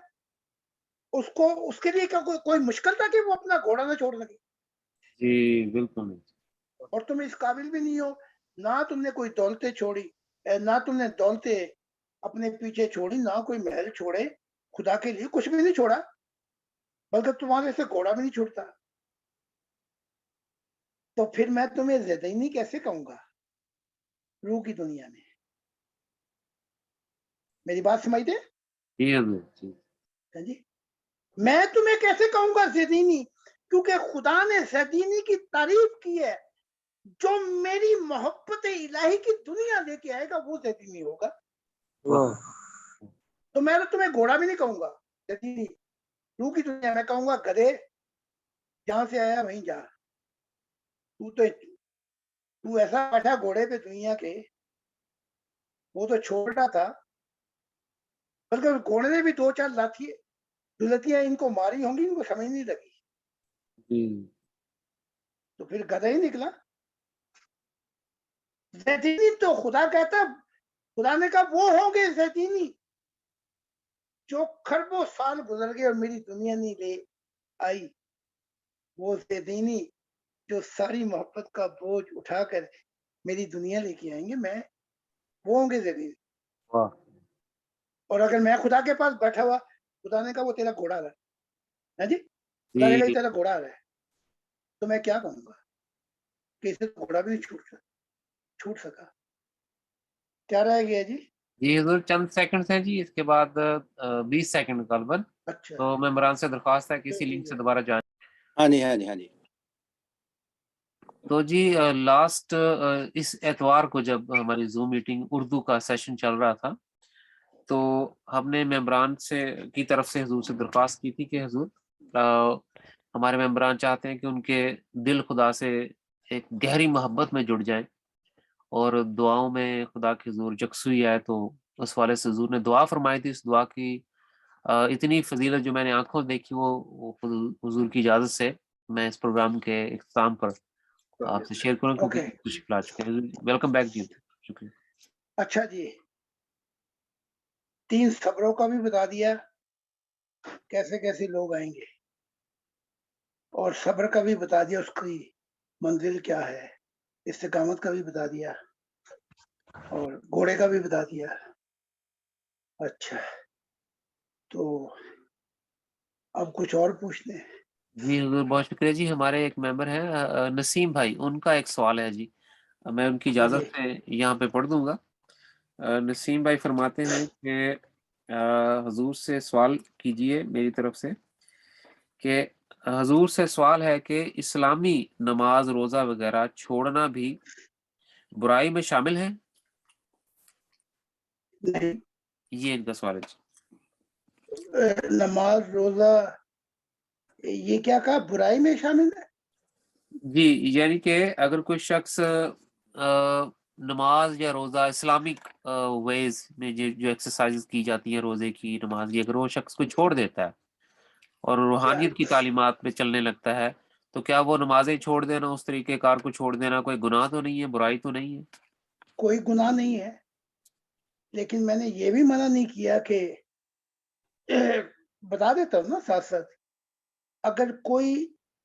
اس کے لیے کوئی مشکل تھا کہ وہ اپنا گھوڑا نہ چھوڑ لگے؟ جی بالکل. اور تم اس قابل بھی نہیں ہو، نہ تم نے کوئی دولتیں چھوڑی، نہ تم نے دولتیں اپنے پیچھے چھوڑی، نہ کوئی محل چھوڑے. خدا کے لیے کچھ بھی نہیں چھوڑا، بلکہ تمہارے سے گھوڑا بھی نہیں چھوڑتا. تو پھر میں تمہیں زیدینی کیسے کہوں گا روح کی دنیا میں؟ میری بات سمجھتے؟ جی حضور جی. جی، میں تمہیں کیسے کہوں گا زیدینی، کیونکہ خدا نے زیدینی کی تعریف کی ہے. جو میری محبت الہی کی دنیا لے کے آئے گا وہ زیدینی ہوگا. تو میں تمہیں گھوڑا بھی نہیں کہوں گا زیدینی روح کی دنیا، میں کہوں گا گدھے، جہاں سے آیا وہیں جا. تو ایسا بیٹھا گھوڑے پہ دنیا کے، وہ تو چھوٹا تھا، بلکہ گھوڑے نے بھی 2-4 دلتیاں ان کو ماری ہوں گی، ان کو سمجھ نہیں لگی. تو پھر گدھا ہی نکلا. زیدینی تو خدا کہتا، خدا نے کہا وہ ہوں گے زیدینی جو خربوں سال گزر گئے اور میری دنیا نہیں لے آئی. وہ زیدینی جو ساری محبت کا بوجھ اٹھا کر میری دنیا لے کے آئیں گے، میں وہ ہوں گے زیدینی. واہ اور اگر میں خدا کے پاس بیٹھا ہوا، خدا نے کہا وہ تیرا گھوڑا ہے، ہاں جی، خدا نے کہا جی تیرا گھوڑا ہے، تو میں کیا کہوں گا کہ اسے گھوڑا بھی نہیں چھوٹ سکا. کیا رہ گیا جی؟ جی حضور چند سیکنڈ ہیں جی، اس کے بعد 20 سیکنڈ غالباً. اچھا تو ممبران سے درخواست ہے کہ اسی لنک سے دوبارہ جائیں. ہاں جی ہاں جی ہاں جی. تو جی لاسٹ اس اتوار کو جب ہماری زوم میٹنگ اردو کا سیشن چل رہا تھا، تو ہم نے ممبران سے کی طرف سے حضور سے درخواست کی تھی کہ حضور ہمارے ممبران چاہتے ہیں کہ ان کے دل خدا سے ایک گہری محبت میں جڑ جائیں اور دعاؤں میں خدا کے حضور یکسوئی آئے. تو اس والے سے حضور نے دعا فرمائی تھی. اس دعا کی اتنی فضیلت جو میں نے آنکھوں دیکھی، وہ حضور کی اجازت سے میں اس پروگرام کے اختتام پر آپ سے شیئر کروں کیونکہ اوکے. تشریف لا چکے ہیں. ویلکم بیک جی. شکریہ. اچھا جی، 3 صبروں کا بھی بتا دیا کیسے کیسے لوگ آئیں گے، اور صبر کا بھی بتا دیا اس کی منزل کیا ہے، استقامت کا بھی بتا دیا اور گھوڑے کا بھی بتا دیا. اچھا، تو اب کچھ اور پوچھتے ہیں. جی حضور بہت شکریہ جی. ہمارے ایک ممبر ہیں نسیم بھائی، ان کا ایک سوال ہے جی، میں ان کی اجازت سے یہاں پہ پڑھ دوں گا. نسیم بھائی فرماتے ہیں کہ حضور سے سوال کیجئے میری طرف سے کہ حضور سے سوال ہے کہ اسلامی نماز روزہ وغیرہ چھوڑنا بھی برائی میں شامل ہے؟ نہیں، یہ ان کا سوال ہے جی. نماز روزہ یہ کیا کہا برائی میں شامل ہے؟ جی یعنی کہ اگر کوئی شخص نماز یا روزہ اسلامک ویز میں جو ایکسرسائز کی جاتی ہیں روزے کی، نماز کی، اگر وہ شخص کو چھوڑ دیتا ہے اور روحانیت کی تعلیمات پہ چلنے لگتا ہے، تو کیا وہ نمازیں چھوڑ دینا، اس طریقے کار کو چھوڑ دینا کوئی گناہ تو نہیں ہے، برائی تو نہیں ہے؟ کوئی گناہ نہیں ہے، لیکن میں نے یہ بھی منع نہیں کیا کہ بتا دیتا ہوں نا ساتھ ساتھ، اگر کوئی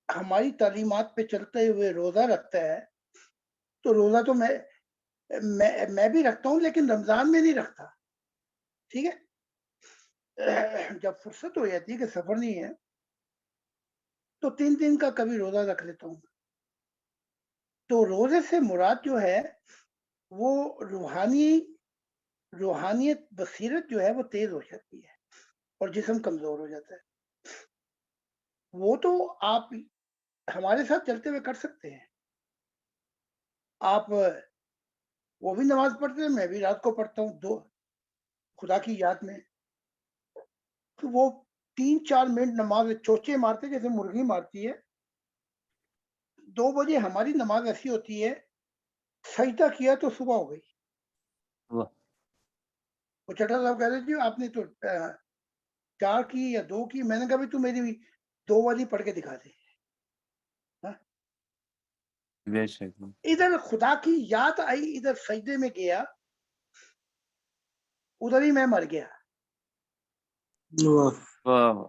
ہماری تعلیمات پہ چلتے ہوئے روزہ رکھتا ہے تو روزہ تو میں بھی رکھتا ہوں، لیکن رمضان میں نہیں رکھتا. ٹھیک ہے، جب فرصت ہو جاتی ہے کہ سفر نہیں ہے تو 3 دن کا کبھی روزہ رکھ لیتا ہوں. تو روزے سے مراد جو ہے وہ روحانیت، بصیرت جو ہے وہ تیز ہو جاتی ہے اور جسم کمزور ہو جاتا ہے. وہ تو آپ ہمارے ساتھ چلتے ہوئے کر سکتے ہیں. آپ وہ بھی نماز پڑھتے ہیں، میں بھی رات کو پڑھتا ہوں، دو خدا کی یاد میں. تو وہ 3-4 منٹ نماز چوچے مارتے جیسے مرغی مارتی ہے. 2 بجے ہماری نماز ایسی ہوتی ہے، سجدہ کیا تو صبح ہو گئی. واہ. وہ چٹا صاحب کہہ رہے تھے آپ نے تو 4 کی یا 2 کی. میں نے کہا بھی تو میری 2 والی پڑھ کے دکھا دے. بے شک. ادھر خدا کی یاد آئی، ادھر سجدے میں گیا، ادھر ہی میں مر گیا. واہ.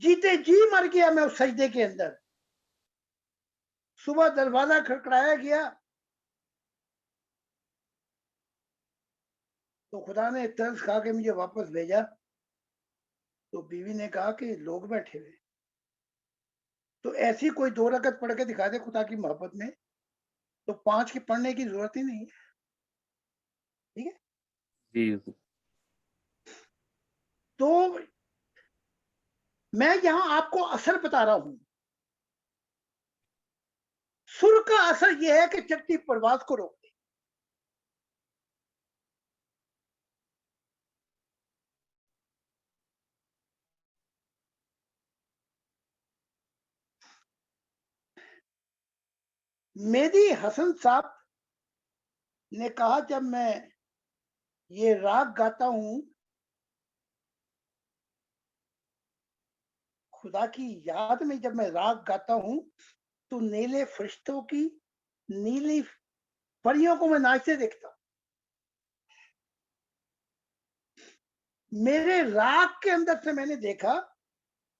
جیتے جی مر گیا میں اس سجدے کے اندر. صبح دروازہ کھڑکڑایا گیا تو خدا نے ترس کھا کے مجھے واپس بھیجا. تو بیوی نے کہا کہ لوگ بیٹھے ہوئے، تو ایسی کوئی 2 رکعت پڑھ کے دکھا دے خدا کی محبت میں، تو 5 کی پڑھنے کی ضرورت ہی نہیں ہے. ٹھیک ہے، جی تو میں یہاں آپ کو اثر بتا رہا ہوں. سر کا اثر یہ ہے کہ چٹی پرواز کو روک دے. مہدی حسن صاحب نے کہا جب میں یہ راگ گاتا ہوں خدا کی یاد میں، جب میں راگ گاتا ہوں تو نیلے فرشتوں کی، نیلی پریوں کو میں ناچتے دیکھتا ہوں. میرے راگ کے اندر سے میں نے دیکھا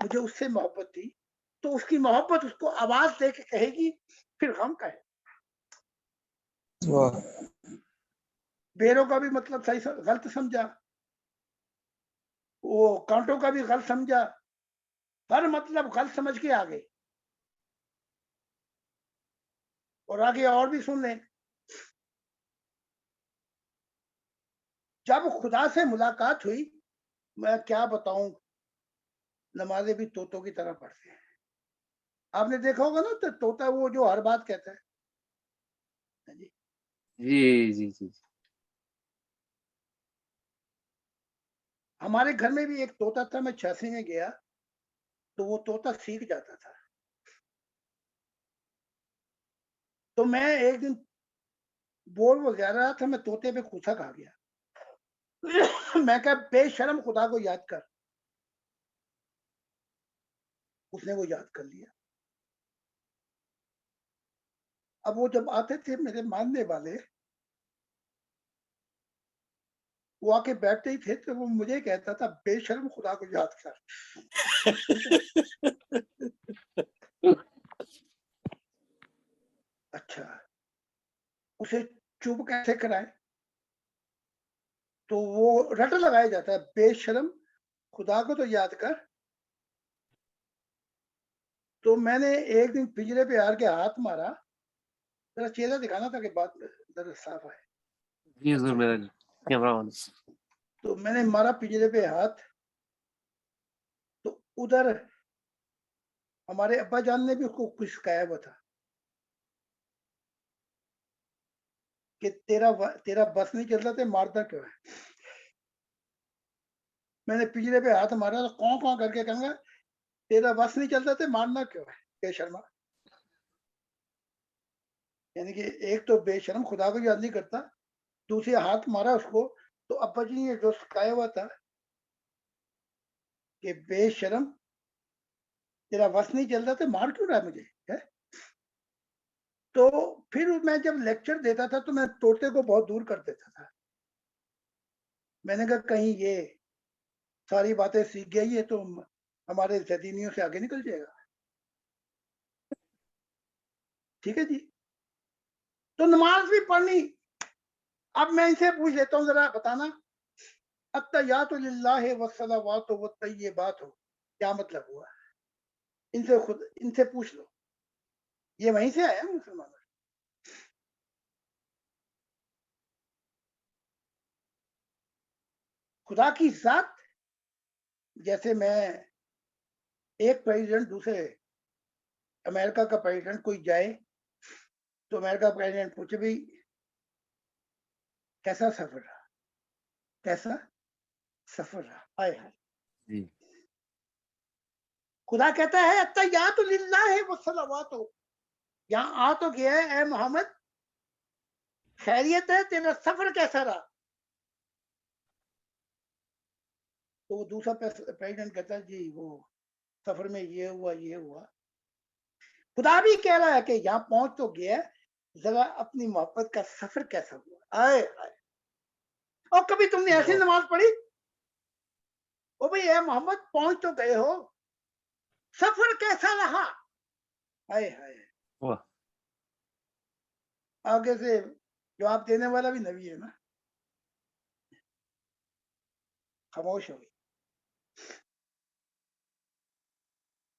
مجھے اس سے محبت تھی تو اس کی محبت اس کو آواز دے کے کہے گی پھر غم کا ہے. بیروں کا بھی مطلب صحیح غلط سمجھا, وہ کانٹوں کا بھی غلط سمجھا, ہر مطلب غلط سمجھ کے آگے. اور آگے اور بھی سن لیں, جب خدا سے ملاقات ہوئی, میں کیا بتاؤں, نمازیں بھی طوطوں کی طرح پڑھتے ہیں. آپ نے دیکھا ہوگا نا تو طوطا وہ جو ہر بات کہتا ہے. جی جی جی. ہمارے گھر میں بھی ایک طوطا تھا, میں 86 میں گیا تو وہ طوطا سیکھ جاتا تھا. تو میں ایک دن بول جا رہا تھا, میں طوطے پہ کوسا کھا گیا. میں کہا بے شرم خدا کو یاد کر. اس نے وہ یاد کر لیا. اب وہ جب آتے تھے میرے ماننے والے, وہ آ کے بیٹھتے ہی تھے تو وہ مجھے کہتا تھا بے شرم خدا کو یاد کر. اچھا, اسے چپ کیسے کرائے؟ تو وہ رٹ لگایا جاتا ہے, بے شرم خدا کو تو یاد کر. تو میں نے ایک دن پنجرے پہ آر کے ہاتھ مارا, ذرا چہرہ دکھانا تھا کہ بات ذرا صاف آئے. جی حضور, میرا کیمرہ آن. تو میں نے مارا پنجرے پہ ہاتھ, تو ادھر ہمارے ابا جان نے بھی اس کو کچھ سکھایا ہوا تھا کہ تیرا بس نہیں چلتا تو مارتا کیوں ہے. میں نے پنجرے پہ ہاتھ مارا تو کون کر کے کہوں گا تیرا بس نہیں چلتا تو مارنا کیوں ہے بے شرما. یعنی کہ ایک تو بے شرم خدا کو یاد نہیں کرتا, دوسرے ہاتھ مارا اس کو. تو ابا جی نے جو سکھایا ہوا تھا کہ بے شرم تیرا بس نہیں چلتا تو مار کیوں رہا مجھے ہے. تو پھر میں جب لیکچر دیتا تھا تو میں طوطے کو بہت دور کر دیتا تھا. میں نے کہا کہیں یہ ساری باتیں سیکھ گئی ہے تو ہمارے زدینیوں سے آگے نکل جائے گا. ٹھیک ہے جی, تو نماز بھی پڑھنی. اب میں ان سے پوچھ لیتا ہوں, ذرا بتانا التحیات للہ والصلوات والطیبات کیا مطلب ہوا؟ ان سے پوچھ لو, یہ وہیں سے آیا مسلمان. خدا کی ذات, جیسے میں ایک پریزیڈنٹ دوسرے امریکہ کا پریزیڈنٹ کوئی جائے تو امریکہ کا پریزیڈنٹ پوچھے بھی کیسا سفر رہا, کیسا سفر رہا. آئے جی. خدا کہتا ہے التحیات للہ والصلوات, یہاں آ تو گیا ہے اے محمد خیریت ہے, تیرا سفر کیسا رہا؟ تو وہ دوسرا پریزیڈنٹ کہتا ہے جی وہ سفر میں یہ ہوا یہ ہوا. خدا بھی کہہ رہا ہے کہ یہاں پہنچ تو گیا, ذرا اپنی محبت کا سفر کیسا ہوا. آئے اور کبھی تم نے ایسی نماز پڑھی او بھائی اے محمد پہنچ تو گئے ہو, سفر کیسا رہا؟ آئے ہائے, آگے سے جواب دینے والا بھی نبی ہے نا. خاموش ہو گئی.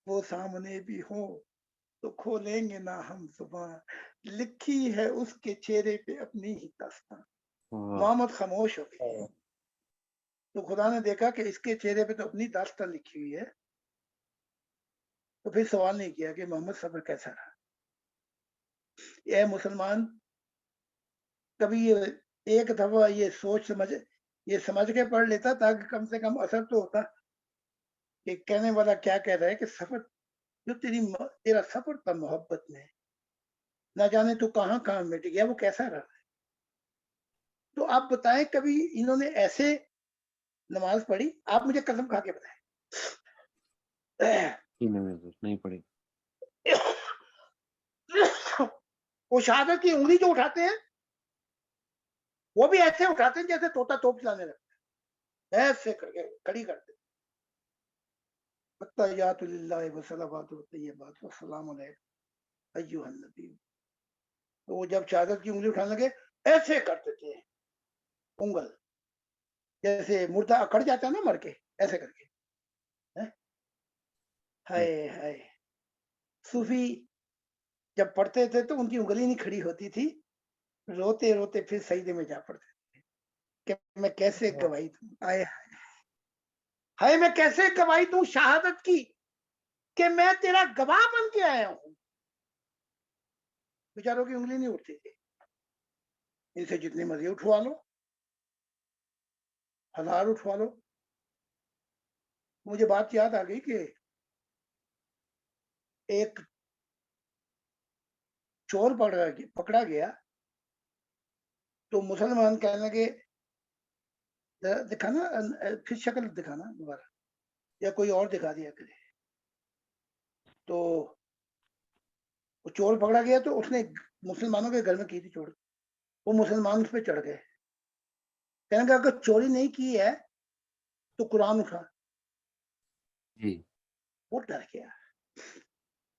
وہ سامنے بھی ہو تو کھولیں گے نہ ہم زبان, لکھی ہے اس کے چہرے پہ اپنی ہی داستان. محمد خاموش ہو گئے. تو خدا نے دیکھا کہ اس کے چہرے پہ تو اپنی داستان لکھی ہوئی ہے, تو پھر سوال نہیں کیا کہ محمد صبر کیسا رہا. اے مسلمان, کبھی یہ ایک دفعہ یہ سوچ سمجھ کے پڑھ لیتا تاکہ کم سے کم اثر تو ہوتا کہ کہنے والا کیا کہہ رہا ہے کہ سفر جو تیرا سفر تھا محبت میں, نہ جانے تو کہاں کہاں مٹ گیا, وہ کیسا رہا. تو آپ بتائیں کبھی انہوں نے ایسے نماز پڑھی؟ آپ مجھے قسم کھا کے بتائیں. نہیں پڑھی. وہ شہادت کی انگلی جو اٹھاتے ہیں وہ بھی ایسے اٹھاتے ہیں جیسے طوطا توپ چلانے لگتا ہے, ایسے کر کے کھڑی کرتے. التحیات للہ والصلوات والطیبات والسلام علیکم ایھا النبی. تو وہ جب شہادت کی انگلی اٹھانے لگے ایسے کرتے تھے انگل، جیسے مردہ اکڑ جاتا ہے نا مر کے، ایسے کر کے. ہائے ہائے، صوفی جب پڑھتے تھے تو ان کی انگلی نہیں کھڑی ہوتی تھی، روتے روتے پھر سجدے میں جا پڑتے تھے کہ میں کیسے گواہی دوں. آئے ہائے، میں کیسے گواہی دوں شہادت کی کہ میں تیرا گواہ بن کے آیا ہوں. بیچاروں کی انگلی نہیں اٹھتی تھی. ان سے جتنی مرضی اٹھوا لو، 1000 اٹھوا لو. مجھے بات یاد آ گئی کہ ایک چور پکڑا گیا تو مسلمان کہنے لگے دکھانا پھر شکل دکھانا دوبارہ، یا کوئی اور دکھا دیا کرے. تو وہ چور پکڑا گیا تو اس نے مسلمانوں کے گھر میں کی تھی چور. وہ مسلمان اس پہ چڑھ گئے، کہنے لگا اگر چوری نہیں کی ہے تو قرآن اٹھا. جی وہ ڈر گیا،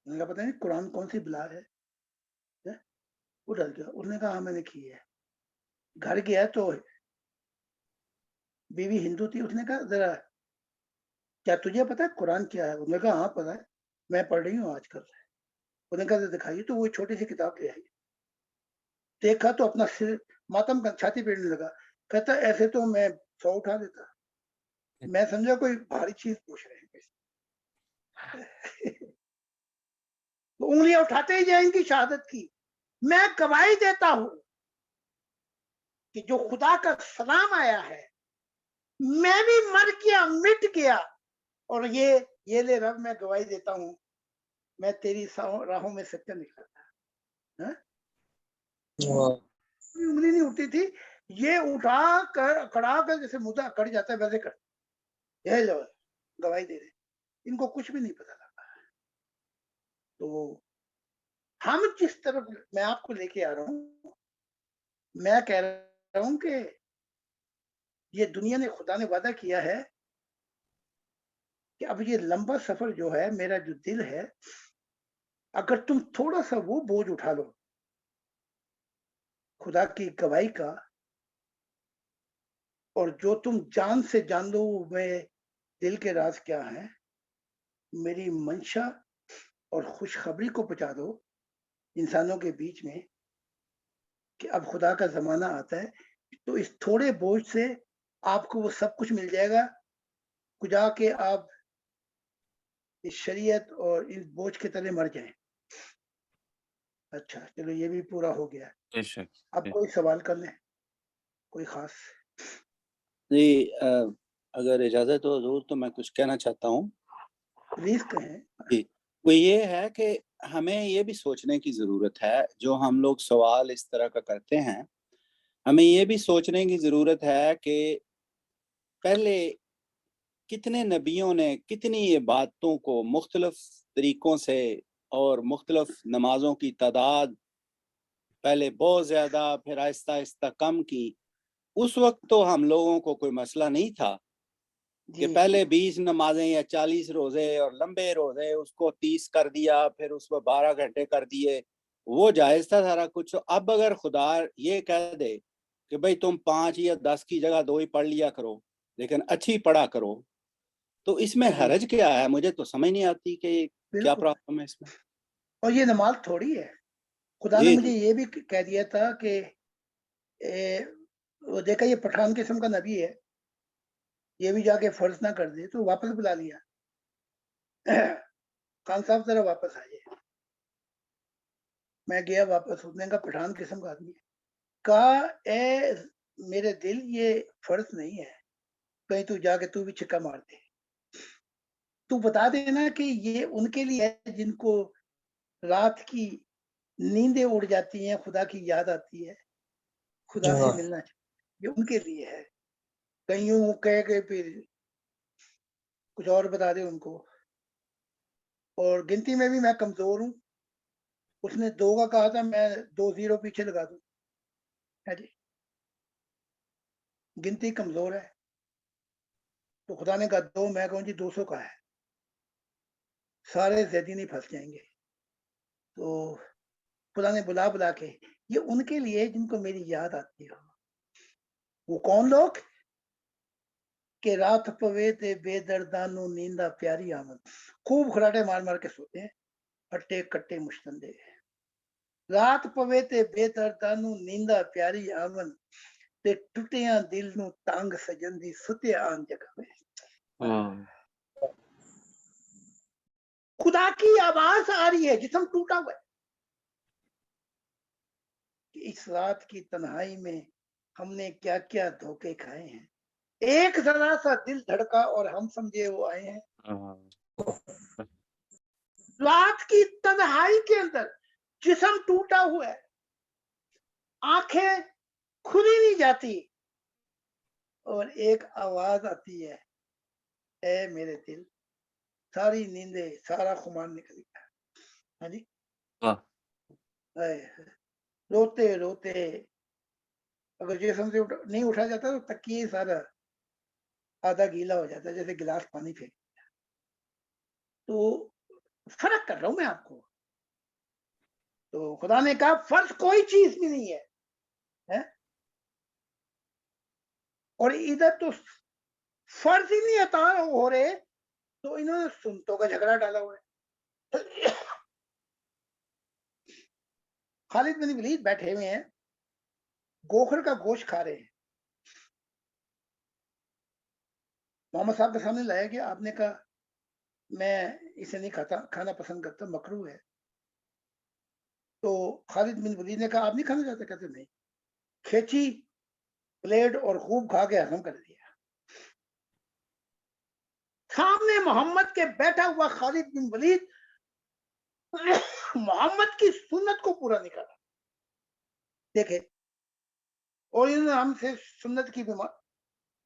نے کہا پتہ نہیں قرآن کون سی بلا ہے. وہ ڈر گیا. اس نے کہا ہاں میں نے کی ہے. گھر گیا تو بیوی ہندو تھی. اس نے کہا ذرا کیا تجھے پتا ہے قرآن کیا ہے؟ اس نے کہا ہاں پتا ہے، میں پڑھ رہی ہوں آج کل. اس نے کہا دکھائیے. تو وہ چھوٹی سی کتاب لے آئی. دیکھا تو اپنا سر ماتم کا چھاتی پیٹنے لگا. کہتا ایسے تو میں 100 اٹھا دیتا. میں سمجھا کوئی بھاری چیز پوچھ رہے ہیں. تو انگلیاں اٹھاتے ہی جائیں گی شہادت کی. میں گواہی دیتا ہوں کہ جو خدا کا سلام آیا ہے، میں بھی مر گیا، مٹ گیا، اور یہ لے رب میں گواہی دیتا ہوں میں تیری راہوں میں سچا نکلا تھا. انگلی نہیں اٹھتی تھی. یہ اٹھا کر کھڑا کر جیسے مردہ اکڑ جاتا ہے ویسے کر یہ لو گواہی دے رہے. ان کو کچھ بھی نہیں پتا لگا. تو ہم جس طرف میں آپ کو لے کے آ رہا ہوں، میں کہہ رہا ہوں کہ یہ دنیا نے، خدا نے وعدہ کیا ہے کہ اب یہ لمبا سفر جو ہے، میرا جو دل ہے، اگر تم تھوڑا سا وہ بوجھ اٹھا لو خدا کی گواہی کا، اور جو تم جان سے جان لو میں دل کے راز کیا ہیں، میری منشا اور خوشخبری کو پہنچا دو انسانوں کے بیچ میں کہ اب خدا کا زمانہ آتا ہے، تو اس تھوڑے بوجھ سے آپ کو وہ سب کچھ مل جائے گا کجا کے آپ اس شریعت اور اس بوجھ کے تلے مر جائیں. اچھا چلو یہ بھی پورا ہو گیا. بے شک. اب کوئی سوال کر لیں، کوئی خاص. جی اگر اجازت ہو حضور تو میں کچھ کہنا چاہتا ہوں. پلیز کہیں. جی، وہ یہ ہے کہ ہمیں یہ بھی سوچنے کی ضرورت ہے، جو ہم لوگ سوال اس طرح کا کرتے ہیں، ہمیں یہ بھی سوچنے کی ضرورت ہے کہ پہلے کتنے نبیوں نے کتنی عبادتوں کو مختلف طریقوں سے اور مختلف نمازوں کی تعداد پہلے بہت زیادہ، پھر آہستہ آہستہ کم کی. اس وقت تو ہم لوگوں کو کوئی مسئلہ نہیں تھا کہ پہلے 20 نمازیں یا 40 روزے اور لمبے روزے، اس کو 30 کر دیا، پھر اس کو 12 گھنٹے کر دیے، وہ جائز تھا سارا کچھ. اب اگر خدا یہ کہہ دے کہ بھئی تم 5 یا 10 کی جگہ 2 ہی پڑھ لیا کرو لیکن اچھی پڑھا کرو، تو اس میں حرج کیا ہے؟ مجھے تو سمجھ نہیں آتی کہ کیا پرابلم ہے اس میں. اور یہ نماز تھوڑی ہے. خدا نے مجھے یہ بھی کہہ دیا تھا کہ وہ دیکھا یہ پٹھان قسم کا نبی ہے، یہ بھی جا کے فرض نہ کر دے، تو واپس بلا لیا. خان صاحب ذرا واپس آئیے. میں گیا واپس. اس نے کہا پٹھان قسم کا آدمی ہے. کہا اے میرے دل یہ فرض نہیں ہے، کہیں تو جا کے تو بھی چھکا مار دے. تو بتا دینا کہ یہ ان کے لیے ہے جن کو رات کی نیندیں اڑ جاتی ہیں، خدا کی یاد آتی ہے، خدا سے ملنا چاہیے، یہ ان کے لیے ہے. کہیں یوں کہہ کے پھر کچھ اور بتا دے ان کو. اور گنتی میں بھی میں کمزور ہوں. اس نے 2 کا کہا تھا، میں 2 0 پیچھے لگا دوں. جی گنتی کمزور ہے، تو خدا نے کہا 2، میں کہوں جی 200 کا ہے. سارے زیدینی پھنس جائیں گے. تو خدا نے بلا بلا کے یہ ان کے لیے جن کو میری یاد آتی ہو. وہ کون لوگ کہ رات پوے تے بے دردانو نیندہ پیاری آمد. خوب خراٹے مار مار کے سوتے ہیں ہٹے کٹے مشتندے. رات پوے تے بے دردانو نیندہ پیاری آمد تے ٹوٹیاں دل نو تانگ سجن دی ستے آن جگہ میں. خدا کی آواز آ رہی ہے، جسم ٹوٹا ہوا ہے. کہ اس رات کی تنہائی میں ہم نے کیا کیا دھوکے کھائے ہیں. ایک ذرا سا دل دھڑکا اور ہم سمجھے وہ آئے ہیں. رات کی تنہائی کے اندر جسم ٹوٹا ہوا ہے، آنکھیں کھلی نہیں جاتی اور ایک آواز آتی ہے، اے میرے دل ساری نیندیں سارا خمان نکل گیا. ہاں جی، روتے روتے اگر جسم سے نہیں اٹھا جاتا تو تکیے سارا آدھا گیلا ہو جاتا ہے، جیسے گلاس پانی پھینک. تو فرق کر رہا ہوں میں آپ کو. تو خدا نے کہا فرض کوئی چیز بھی نہیں ہے، اور ادھر تو فرض ہی نہیں عطا ہو رہے تو انہوں نے سنتوں کا جھگڑا ڈالا ہوا ہے. خالد بن ولید بیٹھے ہوئے ہیں، گوخر کا گوشت کھا رہے ہیں. محمد صاحب کے سامنے لایا گیا، آپ نے کہا میں اسے نہیں کھاتا، کھانا پسند کرتا، مکروہ ہے. تو خالد بن ولید نے کہا آپ نہیں کھانا چاہتے؟ کہتے نہیں. کھینچی پلیٹ اور خوب کھا کے ہضم کر دیا. سامنے محمد کے بیٹھا ہوا خالد بن ولید محمد کی سنت کو پورا نہیں کرا. دیکھے، اور انہوں نے ہم سے سنت کی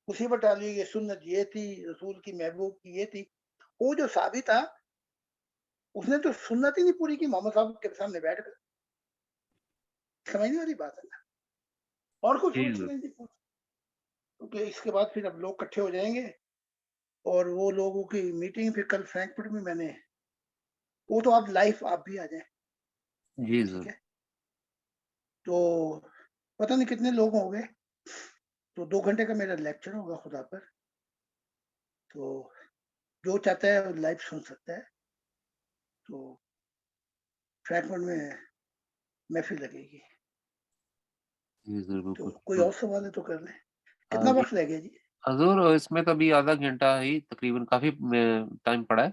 مصیبت ڈالی، یہ سنت یہ تھی، رسول کی محبوب کی یہ تھی. وہ جو صحابی تھا اس نے تو سنت ہی نہیں پوری کی محمد صاحب کے سامنے بیٹھ کر. سمجھنے والی بات ہے نا. اور کچھ نہیں تھی، کیونکہ اس کے بعد پھر اب لوگ اکٹھے ہو جائیں گے اور وہ لوگوں کی میٹنگ پھر کل فرینکفرٹ میں میں نے، وہ تو آپ لائف آپ بھی آ جائیں. جی ٹھیک ہے، تو پتہ نہیں کتنے لوگ ہوں گے. تو 2 گھنٹے کا میرا لیکچر ہوگا خدا پر. تو جو چاہتا ہے وہ لائف سن سکتا ہے. تو فرینکفرٹ میں محفل لگے گی. تو کوئی اور سوال ہے تو کر لیں. کتنا وقت لگے جی؟ حضور اس میں تو ابھی آدھا گھنٹہ ہی تقریباً کافی ٹائم پڑا ہے.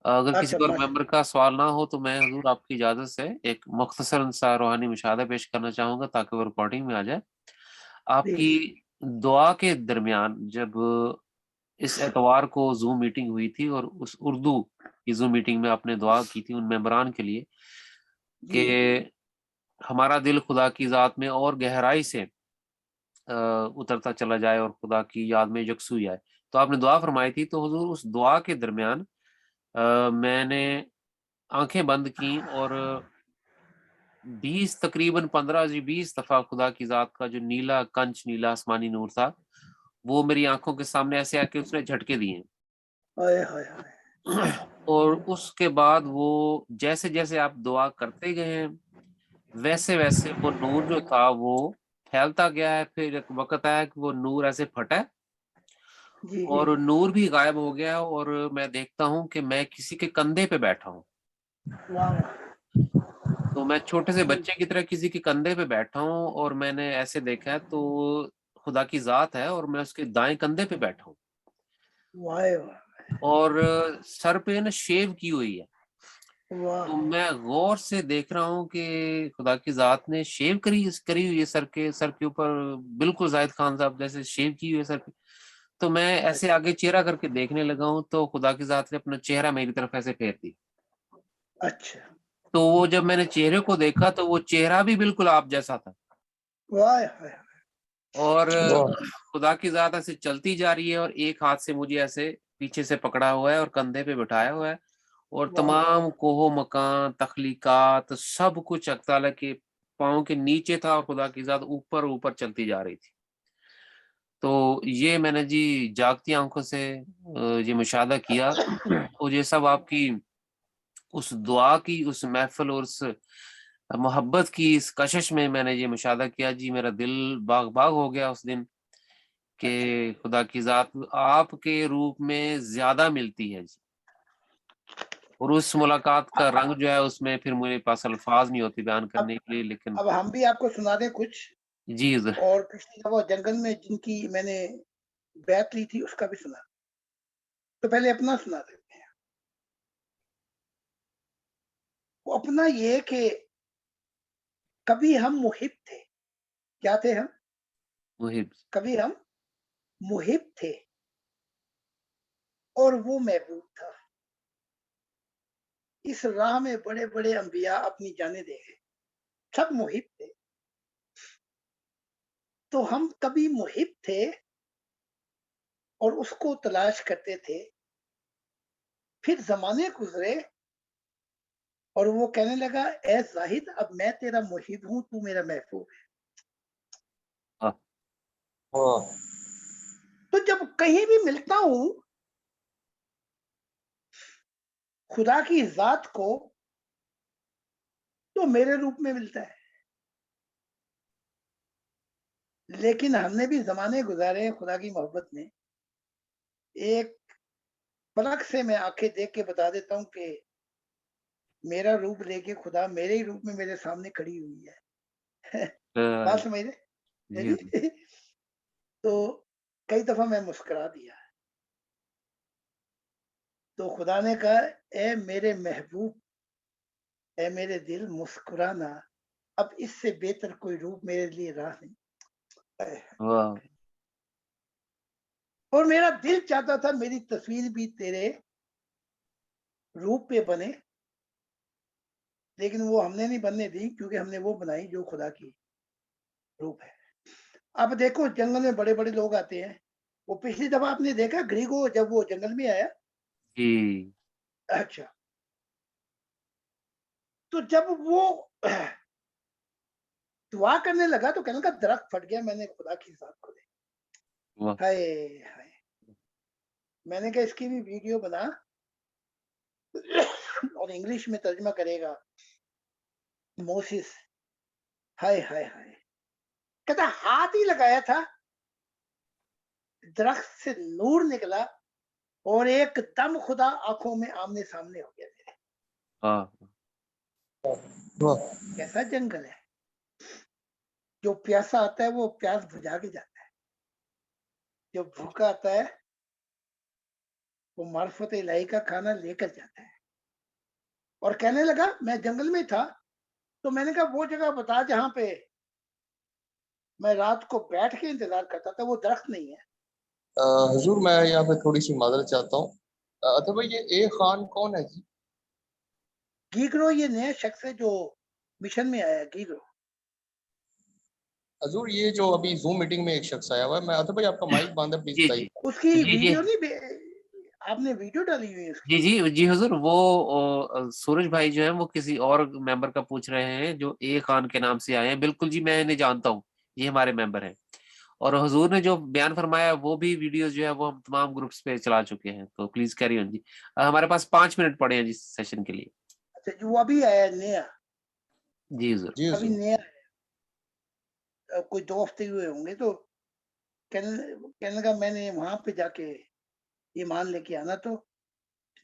اگر کسی اور ممبر کا سوال نہ ہو تو میں حضور آپ کی اجازت سے ایک مختصر سا روحانی مشاہدہ پیش کرنا چاہوں گا تاکہ وہ ریکارڈنگ میں آ جائے. آپ کی دعا کے درمیان جب اس اتوار کو زوم میٹنگ ہوئی تھی اور اس اردو کی زوم میٹنگ میں آپ نے دعا کی تھی ان ممبران کے لیے کہ ہمارا دل خدا کی ذات میں اور گہرائی سے اترتا چلا جائے اور خدا کی یاد میں یکسوئی آئے، تو آپ نے دعا فرمائی تھی. تو حضور اس دعا کے درمیان میں نے آنکھیں بند کی اور 15 دفعہ خدا کی ذات کا جو نیلا کنچ نیلا آسمانی نور تھا وہ میری آنکھوں کے سامنے ایسے آ کے اس نے جھٹکے دیے. اور اس کے بعد وہ جیسے جیسے آپ دعا کرتے گئے ہیں ویسے ویسے وہ نور جو تھا وہ پھیلتا گیا ہے. پھر ایک وقت آیا کہ وہ نور ایسے پھٹا اور نور بھی غائب ہو گیا اور میں دیکھتا ہوں کہ میں کسی کے کندھے پہ بیٹھا ہوں. تو میں چھوٹے سے بچے کی طرح کسی کے کندھے پہ بیٹھا ہوں اور میں نے ایسے دیکھا ہے تو خدا کی ذات ہے اور میں اس کے دائیں کندھے پہ بیٹھا ہوں اور سر پہ نا شیو کی ہوئی ہے. تو میں غور سے دیکھ رہا ہوں کہ خدا کی ذات نے شیو کری ہوئی ہے سر کے اوپر، بالکل زاہد خان صاحب جیسے شیو کی ہوئی ہے سر پہ. تو میں ایسے آگے چہرہ کر کے دیکھنے لگا ہوں تو خدا کی ذات نے اپنا چہرہ میری طرف ایسے پھیر دی. اچھا. تو وہ جب میں نے چہرے کو دیکھا تو وہ چہرہ بھی بالکل آپ جیسا تھا اور خدا کی ذات ایسے چلتی جا رہی ہے اور ایک ہاتھ سے مجھے ایسے پیچھے سے پکڑا ہوا ہے اور کندھے پہ بٹھایا ہوا ہے اور تمام کوہ مکان تخلیقات سب کچھ تعالیٰ کے پاؤں کے نیچے تھا اور خدا کی ذات اوپر اوپر چلتی جا رہی تھی. تو یہ میں نے جی جاگتی آنکھوں سے یہ مشاہدہ کیا اور یہ سب آپ کی اس دعا کی، اس محفل اور اس محبت کی اس کشش میں نے یہ مشاہدہ کیا جی، میرا دل باغ باغ ہو گیا اس دن کہ خدا کی ذات آپ کے روپ میں زیادہ ملتی ہے جی. اور اس ملاقات کا رنگ جو ہے اس میں پھر میرے پاس الفاظ نہیں ہوتی بیان کرنے کے لیے. لیکن اب ہم بھی آپ کو سنا دیں کچھ. جی حضور. اور پچھلی دفعہ جنگل میں جن کی میں نے بیعت لی تھی اس کا بھی سنا. تو پہلے اپنا سنا دیتے ہیں. وہ اپنا یہ کہ کبھی ہم محب تھے. کیا تھے ہم؟ محب. کبھی ہم محب تھے اور وہ محبوب تھا. اس راہ میں بڑے بڑے انبیاء اپنی جانیں دے گئے. سب محب تھے. تو ہم کبھی محب تھے اور اس کو تلاش کرتے تھے. پھر زمانے گزرے اور وہ کہنے لگا اے زاہد اب میں تیرا محب ہوں تو میرا محبوب ہے. تو جب کہیں بھی ملتا ہوں خدا کی ذات کو تو میرے روپ میں ملتا ہے. لیکن ہم نے بھی زمانے گزارے خدا کی محبت میں. ایک پلک سے میں آنکھیں دیکھ کے بتا دیتا ہوں کہ میرا روپ لے کے خدا میرے ہی روپ میں میرے سامنے کھڑی ہوئی ہے. بات سمجھ رہے؟ تو کئی دفعہ میں مسکرا دیا. تو خدا نے کہا اے میرے محبوب، اے میرے دل مسکرانا، اب اس سے بہتر کوئی روپ میرے لیے راہ نہیں. اور میرا دل چاہتا تھا میری تصویر بھی تیرے روپ پہ بنے، لیکن وہ ہم نے نہیں بننے دی کیونکہ ہم نے وہ بنائی جو خدا کی روپ ہے. اب دیکھو جنگل میں بڑے بڑے لوگ آتے ہیں. وہ پچھلی دفعہ آپ نے دیکھا گریگو جب وہ جنگل میں آیا. جی. اچھا. تو جب وہ دعا کرنے لگا تو کہنے لگا درخت پھٹ گیا، میں نے خدا کی ذات کو دیکھا. ہائے ہائے. میں نے کہا اس کی بھی ویڈیو بنا اور انگلش میں ترجمہ کرے گا موسیس. ہائے ہائے ہائے. کہتا ہاتھ ہی لگایا تھا درخت سے نور نکلا اور ایک دم خدا آنکھوں میں آمنے سامنے ہو گیا میرے. کیسا جنگل ہے. جو پیاسا آتا ہے وہ پیاس بجھا کے جاتا ہے. جو بھوکا آتا ہے وہ معرفت الہی کا کھانا لے کر جاتا ہے. اور کہنے لگا میں جنگل میں تھا تو میں نے کہا وہ جگہ بتا جہاں پہ میں رات کو بیٹھ کے انتظار کرتا تھا. وہ درخت نہیں ہے. حضور میں یہاں پہ تھوڑی سی معذرت چاہتا ہوں. اطہر بھائی یہ اے خان کون ہے جی؟ گیگرو یہ نیا شخص ہے جو مشن میں آیا. گیگرو. حضور یہ جو ابھی زوم میٹنگ میں ایک شخص آیا ہوا ہے، میں اطہر بھائی آپ کا مائک بند ہے، پلیز بتائیے. اس کی جی ویڈیو نہیں آپ نے ویڈیو ڈالی ہوئی ہے اس کی. جی جی جی حضور، وہ سورج بھائی جو ہیں وہ کسی اور ممبر کا پوچھ رہے ہیں جو اے خان کے نام سے آئے ہیں. بالکل جی، میں انہیں جانتا ہوں، یہ ہمارے ممبر ہیں. اور حضور نے جو بیان فرمایا وہ بھی ویڈیوز جو ہے وہ ہم تمام گروپس پہ چلا چکے ہیں. تو پلیز کیری آن جی. ہمارے پاس 5 منٹ پڑے ہیں جی سیشن کے لیے. اچھا جو ابھی آیا نیا. جی حضور. جی ابھی حضور. نیا ہے کوئی 2 ہفتے ہوئے ہوں گے. تو کہنے لگا میں نے وہاں پہ جا کے ایمان لے کے آنا. تو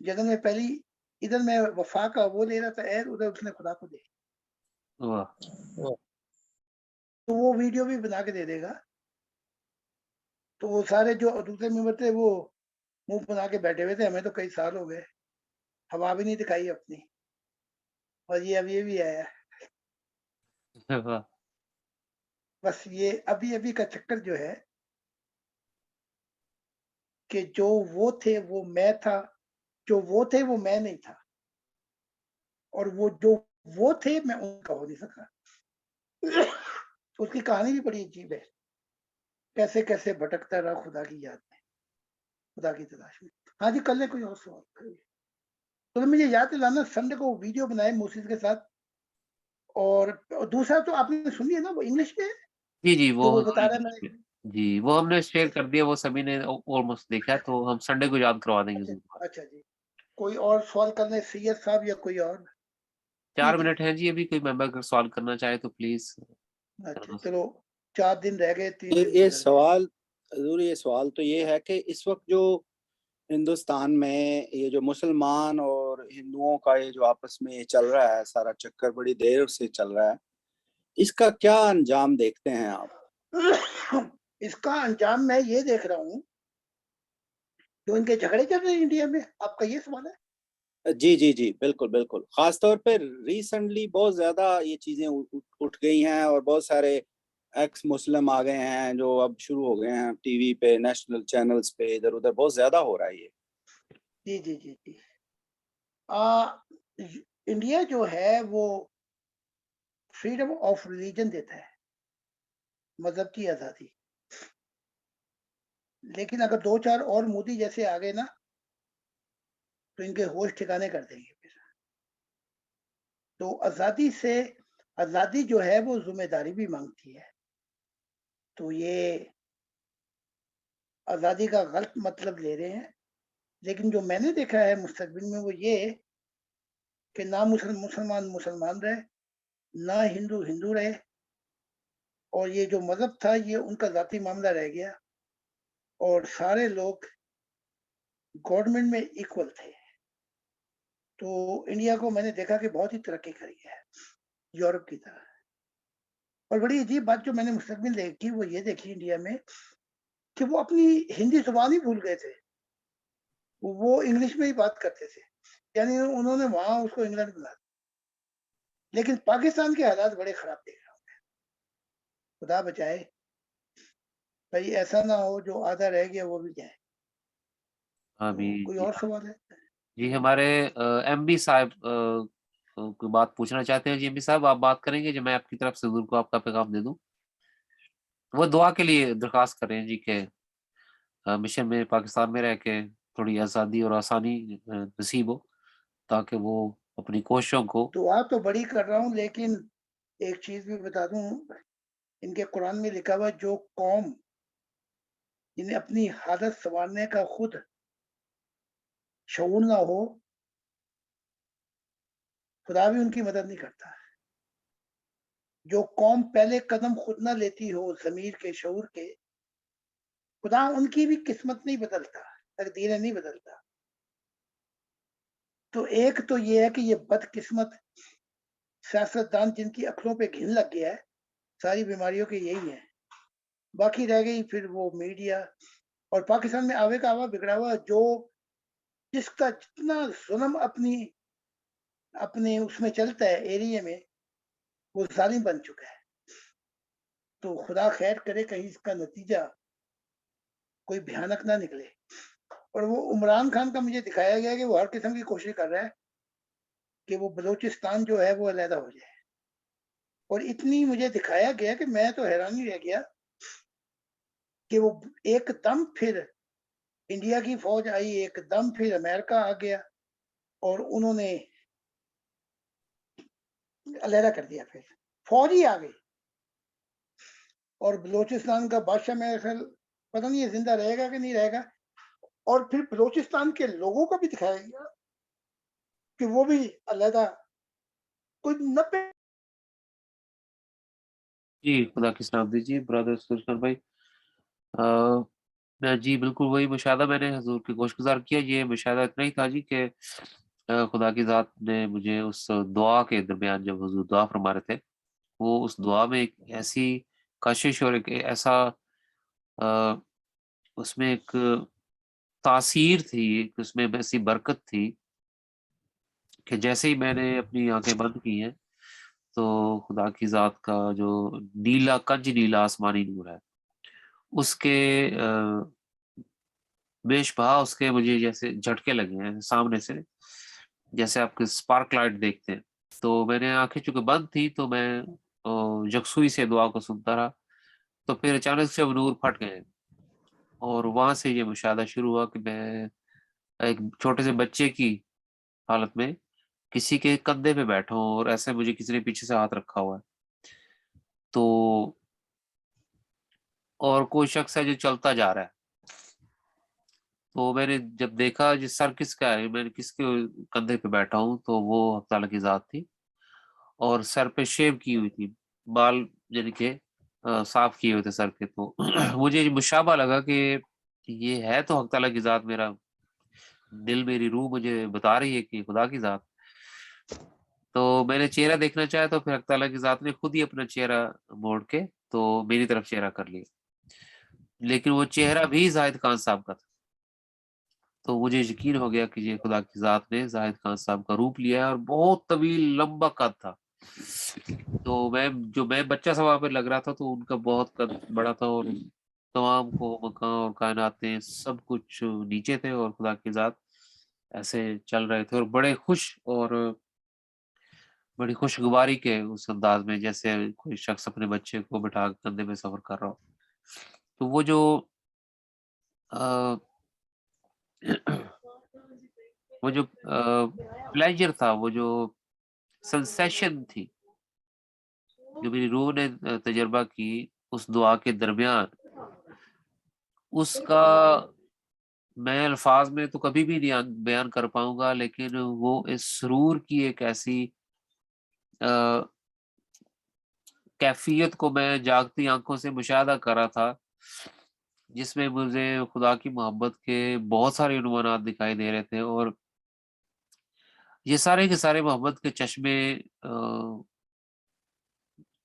جگہ میں پہلی ادھر میں وفا کا وہ لے رہا تھا عہد، ادھر اس نے خدا کو دے. تو وہ ویڈیو بھی بنا کے دے دے گا. تو وہ سارے جو دوسرے ممبر تھے وہ منہ بنا کے بیٹھے ہوئے تھے. ہمیں تو کئی سال ہو گئے ہوا بھی نہیں دکھائی اپنی. اور یہ اب یہ بھی آیا. بس یہ ابھی ابھی کا چکر جو ہے کہ جو وہ تھے وہ میں تھا، جو وہ تھے وہ میں نہیں تھا، اور وہ جو وہ تھے میں ان کا ہو نہیں سکا. اس کی کہانی بھی بڑی عجیب ہے. کیسے کیسے بھٹکتا رہا خدا کی یاد میں، خدا کی تلاش میں. ہاں جی کل نے کوئی اور سوال کریے. تو مجھے یاد دلانا سنڈے کو ویڈیو بنائے موسیز کے ساتھ. اور دوسرا تو آپ نے سنی ہے نا وہ انگلش میں. جی جی وہ بتا رہا ہے میں جی ہم نے شیئر کر دیا، وہ سبھی نے آلموسٹ دیکھا. تو ہم سنڈے کو یاد کروا دیں گے. اچھا جی. کوئی اور سوال کرنے سید صاحب یا کوئی اور؟ 4 منٹ ہیں جی ابھی، کوئی ممبر اگر سوال کرنا چاہے تو پلیز. اچھا چلو 4 دن رہ گئے، 3 دن یہ گزر گئے. سوال حضور، یہ سوال تو یہ ہے کہ اس وقت جو ہندوستان میں یہ جو مسلمان اور ہندوؤں کا یہ جو آپس میں یہ چل رہا ہے سارا چکر، بڑی دیر سے چل رہا ہے، اس کا کیا انجام دیکھتے ہیں آپ؟ اس کا انجام میں یہ دیکھ رہا ہوں، جو ان کے جھگڑے چل رہے ہیں انڈیا میں، آپ کا یہ سوال ہے؟ جی جی جی بالکل بالکل. خاص طور پہ ریسنٹلی بہت زیادہ یہ چیزیں اٹھ گئی ہیں، اور بہت سارے ایکس مسلم آ گئے ہیں جو اب شروع ہو گئے ہیں ٹی وی پہ، نیشنل چینلز پہ، ادھر ادھر بہت زیادہ ہو رہا ہے یہ. جی جی جی جی. انڈیا جو ہے وہ فریڈم آف ریلیجن دیتا ہے، مذہب کی آزادی، لیکن اگر 2-4 اور مودی جیسے آ گئے نا تو ان کے ہوش ٹھکانے کر دیں گے پھر. تو آزادی جو ہے وہ ذمہ داری بھی مانگتی ہے. تو یہ آزادی کا غلط مطلب لے رہے ہیں، لیکن جو میں نے دیکھا ہے مستقبل میں وہ یہ کہ نہ مسلمان رہے، نہ ہندو رہے، اور یہ جو مذہب تھا یہ ان کا ذاتی معاملہ رہ گیا، اور سارے لوگ گورنمنٹ میں ایکول تھے. تو انڈیا کو میں نے دیکھا کہ بہت ہی ترقی کری ہے یورپ کی طرح. اور بڑی عجیب بات جو میں نے مستقبل دیکھی وہ یہ دیکھی انڈیا میں کہ وہ اپنی ہندی زبان ہی بھول گئے تھے، وہ انگلش میں ہی بات کرتے تھے، یعنی انہوں نے وہاں اس کو انگلینڈ بنا دیا. لیکن پاکستان کے حالات بڑے خراب دیکھ رہا ہوں میں، خدا بچائے بھائی ایسا نہ ہو جو آدھا رہ گیا وہ بھی جائے. کوئی اور سوال ہے؟ جی ہمارے ایم بی صاحب کوئی بات پوچھنا چاہتے ہیں. جی ایم بی صاحب آپ بات کریں گے جو میں آپ کی طرف سے حضور کو آپ کا پیغام دے دوں. وہ دعا کے لیے درخواست کریں جی کہ مشن میں پاکستان میں رہ کے تھوڑی آزادی اور آسانی نصیب ہو، تاکہ وہ اپنی کوششوں کو. دعا تو بڑی کر رہا ہوں، لیکن ایک چیز بھی بتا دوں، ان کے قرآن میں لکھا ہوا جو قوم جنہیں اپنی حالت سنوارنے کا خود شعور نہ ہو، خدا بھی ان کی مدد نہیں کرتا. جو قوم پہلے قدم خود نہ لیتی ہو ضمیر کے، شعور کے، خدا ان کی بھی قسمت نہیں بدلتا، تقدیریں نہیں بدلتا. تو ایک تو یہ ہے کہ یہ بدقسمت سیاستدان جن کی عقلوں پہ گھن لگ گیا ہے، ساری بیماریوں کے یہی ہیں. باقی رہ گئی پھر وہ میڈیا، اور پاکستان میں آوے کا آوا بگڑا ہوا، جو جس کا جتنا ظلم اپنے اس میں چلتا ہے ایریے میں، وہ ظالم بن چکا ہے. تو خدا خیر کرے کہیں اس کا نتیجہ کوئی بھیانک نہ نکلے. اور وہ عمران خان کا مجھے دکھایا گیا کہ وہ ہر قسم کی کوشش کر رہا ہے کہ وہ بلوچستان جو ہے وہ علیحدہ ہو جائے. اور اتنی مجھے دکھایا گیا کہ میں تو حیران ہی رہ گیا کہ وہ ایک دم پھر انڈیا کی فوج آئی، ایک دم پھر امریکہ آ گیا، اور انہوں نے علیحدہ کر دیا. پھر فوج ہی آ گئی، اور بلوچستان کا بادشاہ میرے خیال پتہ نہیں یہ زندہ رہے گا کہ نہیں رہے گا. اور پھر بلوچستان کے لوگوں کو بھی دکھایا گیا کہ وہ بھی علیحدہ کوئی 90. جی خدا کی سلام دیجیے برادر سلطان بھائی. جی بالکل وہی مشاہدہ میں نے حضور کی گوش گزار کیا. یہ مشاہدہ اتنا ہی تھا جی کہ خدا کی ذات نے مجھے اس دعا کے درمیان جب حضور دعا فرما رہے تھے، وہ اس دعا میں ایک ایسی کشش اور ایک ایسا اس میں ایک تاثیر تھی، ایک اس میں ایسی برکت تھی کہ جیسے ہی میں نے اپنی آنکھیں بند کی ہیں تو خدا کی ذات کا جو نیلا کنج نیلا آسمانی نور ہے اس کے بیش بہا اس کے مجھے جیسے جھٹکے لگے ہیں سامنے سے، جیسے آپ کے سپارک لائٹ دیکھتے ہیں. تو میں نے آنکھیں چونکہ بند تھی تو میں یکسوئی سے دعا کو سنتا رہا. تو پھر اچانک سے وہ نور پھٹ گئے، اور وہاں سے یہ مشاہدہ شروع ہوا کہ میں ایک چھوٹے سے بچے کی حالت میں کسی کے کندھے پہ بیٹھا ہوں، اور ایسے مجھے کسی نے پیچھے سے ہاتھ رکھا ہوا ہے. تو اور کوئی شخص ہے جو چلتا جا رہا ہے. تو میں نے جب دیکھا جس سر کس کا ہے، میں نے کس کے کندھے پہ بیٹھا ہوں، تو وہ حق تعالیٰ کی ذات تھی، اور سر پہ شیو کی ہوئی تھی، بال یعنی کہ صاف کیے ہوئے تھے سر کے. تو مجھے مشابہ لگا کہ یہ ہے تو حق تعالیٰ کی ذات. میرا دل، میری روح مجھے بتا رہی ہے کہ خدا کی ذات. تو میں نے چہرہ دیکھنا چاہا، تو پھر حق تعالیٰ کی ذات نے خود ہی اپنا چہرہ موڑ کے تو میری طرف چہرہ کر لیا، لیکن وہ چہرہ بھی زاہد خان صاحب کا تھا. تو مجھے یقین ہو گیا کہ یہ خدا کی ذات نے زاہد خان صاحب کا روپ لیا ہے، اور بہت طویل لمبا قد تھا. تو میں بچہ سا وہاں پہ لگ رہا تھا، تو ان کا بہت قد بڑا تھا، اور تمام کو مکان اور کائناتیں سب کچھ نیچے تھے، اور خدا کی ذات ایسے چل رہے تھے، اور بڑے خوش اور بڑی خوشگواری کے اس انداز میں، جیسے کوئی شخص اپنے بچے کو بٹھا کے کندھے میں سفر کر رہا ہو. تو وہ جو وہ جو پلیجر تھا، وہ جو سنسیشن تھی جو میری روح نے تجربہ کی اس دعا کے درمیان، اس کا میں الفاظ میں تو کبھی بھی نہیں بیان کر پاؤں گا، لیکن وہ اس سرور کی ایک ایسی کیفیت کو میں جاگتی آنکھوں سے مشاہدہ کر رہا تھا، جس میں مجھے خدا کی محبت کے بہت سارے عنوانات دکھائی دے رہے تھے، اور یہ سارے کے سارے محبت کے چشمے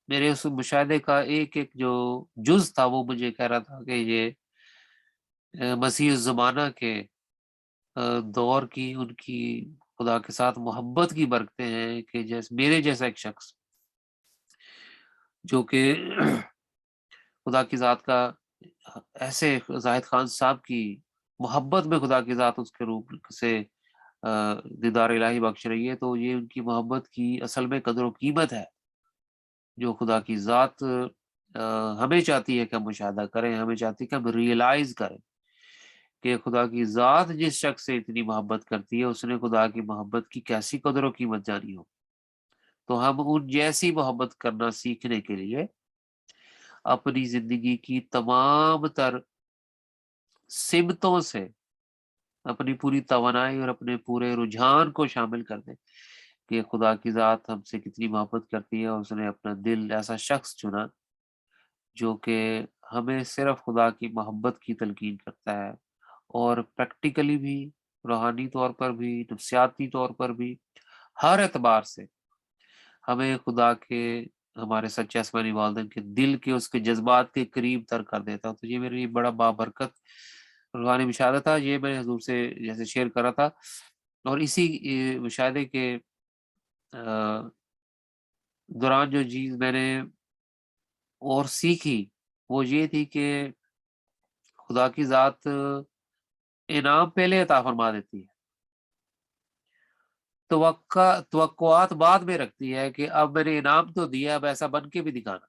میرے اس مشاہدے کا ایک ایک جو جز تھا، وہ مجھے کہہ رہا تھا کہ یہ مسیح الزمانہ کے دور کی ان کی خدا کے ساتھ محبت کی برکتیں ہیں، کہ جیسے میرے جیسا ایک شخص جو کہ خدا کی ذات کا ایسے زاہد خان صاحب کی محبت میں خدا کی ذات اس کے روپ سے دیدار الہی بخش رہی ہے، تو یہ ان کی محبت کی اصل میں قدر و قیمت ہے، جو خدا کی ذات ہمیں چاہتی ہے کہ ہم مشاہدہ کریں، ہمیں چاہتی ہے کہ ہم ریئلائز کریں کہ خدا کی ذات جس شخص سے اتنی محبت کرتی ہے، اس نے خدا کی محبت کی کیسی قدر و قیمت جانی ہو. تو ہم ان جیسی محبت کرنا سیکھنے کے لیے اپنی زندگی کی تمام تر سمتوں سے اپنی پوری توانائی اور اپنے پورے رجحان کو شامل کر دیں کہ خدا کی ذات ہم سے کتنی محبت کرتی ہے، اور اس نے اپنا دل ایسا شخص چنا جو کہ ہمیں صرف خدا کی محبت کی تلقین کرتا ہے، اور پریکٹیکلی بھی، روحانی طور پر بھی، نفسیاتی طور پر بھی، ہر اعتبار سے ہمیں خدا کے، ہمارے سچے آسمانی والدین کے دل کے، اس کے جذبات کے قریب تر کر دیتا. تو یہ میرے لیے بڑا بابرکت روحانی مشاہدہ تھا، یہ میں حضور سے جیسے شیئر کر رہا تھا. اور اسی مشاہدے کے دوران جو چیز میں نے اور سیکھی وہ یہ تھی کہ خدا کی ذات انعام پہلے عطا فرما دیتی ہے، توقعات بعد میں رکھتی ہے کہ اب میں نے انعام تو دیا، اب ایسا بن کے بھی دکھانا.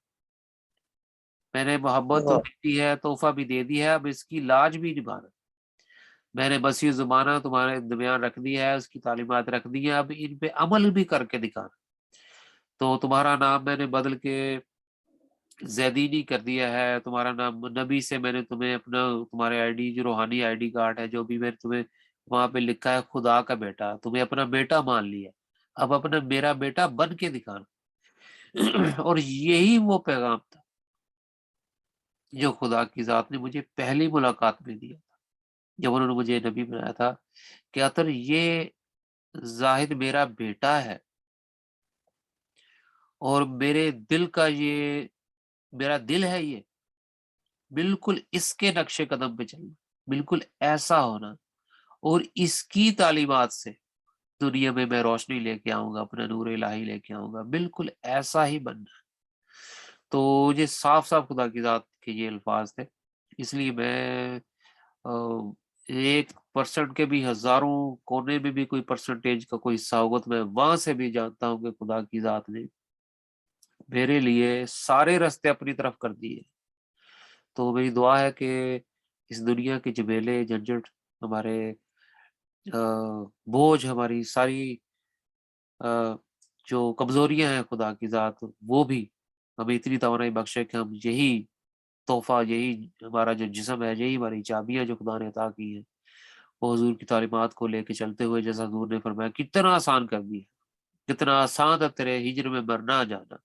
میں نے محبت تو دی ہے، تحفہ بھی دے دی ہے، اب اس کی لاج بھی نبھانا. میں نے مسیح زمانہ تمہارے درمیان رکھ دیا ہے، اس کی تعلیمات رکھ دی ہیں، اب ان پہ عمل بھی کر کے دکھانا. تو تمہارا نام میں نے بدل کے زیدینی کر دیا ہے، تمہارا نام نبی سے میں نے تمہیں اپنا، تمہارے آئی ڈی جو روحانی آئی ڈی کارڈ ہے، جو بھی میں نے تمہیں وہاں پہ لکھا ہے خدا کا بیٹا، تمہیں اپنا بیٹا مان لیا، اب اپنا میرا بیٹا بن کے دکھانا. اور یہی وہ پیغام تھا جو خدا کی ذات نے مجھے پہلی ملاقات میں دیا تھا، جب انہوں نے مجھے نبی بنایا تھا کہ اطہر یہ زاہد میرا بیٹا ہے، اور میرے دل کا یہ میرا دل ہے، یہ بالکل اس کے نقش قدم پہ چلنا، بالکل ایسا ہونا، اور اس کی تعلیمات سے دنیا میں روشنی لے کے آؤں گا، اپنا نور الہی لے کے آؤں گا، بالکل ایسا ہی بننا. تو یہ صاف صاف خدا کی ذات کے یہ الفاظ تھے. اس لیے میں 1% کے بھی ہزاروں کونے میں بھی کوئی پرسنٹیج کا کوئی حصہ ہوگا، تو میں وہاں سے بھی جانتا ہوں کہ خدا کی ذات نے میرے لیے سارے راستے اپنی طرف کر دیے. تو میری دعا ہے کہ اس دنیا کے جھمیلے جھنجھٹ، ہمارے بوجھ، ہماری ساری جو کمزوریاں ہیں، خدا کی ذات وہ بھی ہمیں اتنی توانائی بخشے کہ ہم یہی تحفہ، یہی ہمارا جو جسم ہے، یہی ہماری چابیاں جو خدا نے عطا کی ہیں، وہ حضور کی تعلیمات کو لے کے چلتے ہوئے، جیسا حضور نے فرمایا کتنا آسان کر دیا، کتنا آسان تھا تیرے ہجر میں مرنا جانا،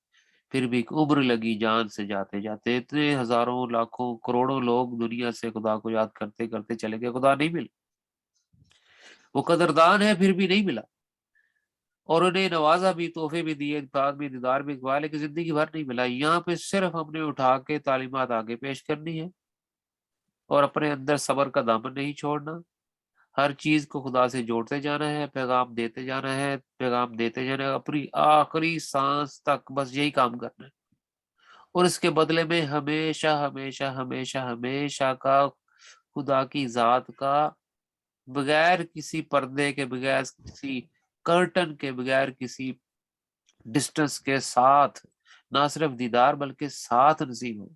پھر بھی ایک عمر لگی جان سے جاتے جاتے۔ اتنے ہزاروں لاکھوں کروڑوں لوگ دنیا سے خدا کو یاد کرتے کرتے چلے گئے، خدا نہیں ملا، وہ قدردان ہے پھر بھی نہیں ملا، اور انہیں نوازا بھی، تحفے بھی دیے، امتحان بھی، دیدار بھی کروائے، لیکن زندگی بھر نہیں ملا۔ یہاں پہ صرف ہم نے اٹھا کے تعلیمات آگے پیش کرنی ہے اور اپنے اندر صبر کا دامن نہیں چھوڑنا، ہر چیز کو خدا سے جوڑتے جانا ہے، پیغام دیتے جانا ہے، پیغام دیتے جانا ہے، اپنی آخری سانس تک بس یہی کام کرنا ہے، اور اس کے بدلے میں ہمیشہ ہمیشہ ہمیشہ ہمیشہ کا خدا کی ذات کا، بغیر کسی پردے کے، بغیر کسی کرٹن کے، بغیر کسی ڈسٹنس کے ساتھ، نہ صرف دیدار بلکہ ساتھ نصیب ہو۔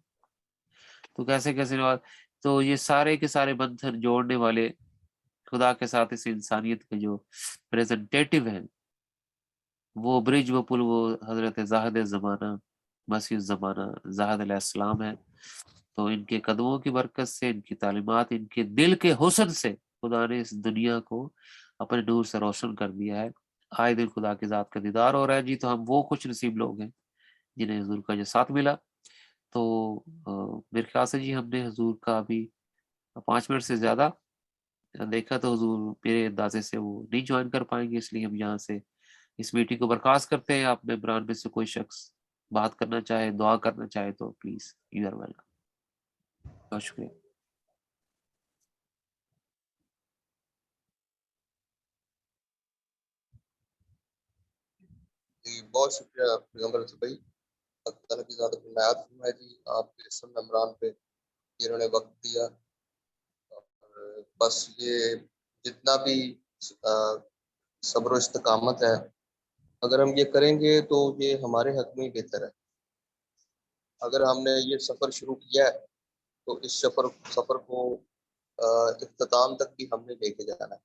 تو کیسے کیسے نواز، تو یہ سارے کے سارے بندھن جوڑنے والے خدا کے ساتھ اس انسانیت کے جو پریزنٹیٹیو ہیں، وہ برج، وہ پل، وہ حضرت زاہد زمانہ مسیح الزمانہ زاہد علیہ السلام ہے۔ تو ان کے قدموں کی برکت سے، ان کی تعلیمات، ان کے دل کے حسن سے خدا نے اس دنیا کو اپنے نور سے روشن کر دیا ہے۔ آئے دن خدا کی ذات کا دیدار ہو رہا ہے جی۔ تو ہم وہ خوش نصیب لوگ ہیں جنہیں حضور کا جو ساتھ ملا۔ تو میرے خیال سے جی ہم نے حضور کا ابھی 5 منٹ سے زیادہ دیکھا، تو حضور میرے اندازے سے وہ نہیں جوائن کر پائیں گے، اس لیے ہم یہاں سے اس میٹنگ کو برخاست کرتے ہیں۔ آپ ممبران میں سے کوئی شخص بات کرنا چاہے، دعا کرنا چاہے تو پلیز، یو آر ویلکم۔ بہت شکریہ۔ جی بہت شکریہ پیغمبر بھائی، اللہ تعالیٰ کی ذات عنایت فرمائے جی آپ کے سب ممبران پہ، جنہوں نے وقت دیا۔ اور بس یہ جتنا بھی صبر و استقامت ہے، اگر ہم یہ کریں گے تو یہ ہمارے حق میں ہی بہتر ہے۔ اگر ہم نے یہ سفر شروع کیا ہے تو اس سفر کو اختتام تک بھی ہم نے لے کے جانا ہے،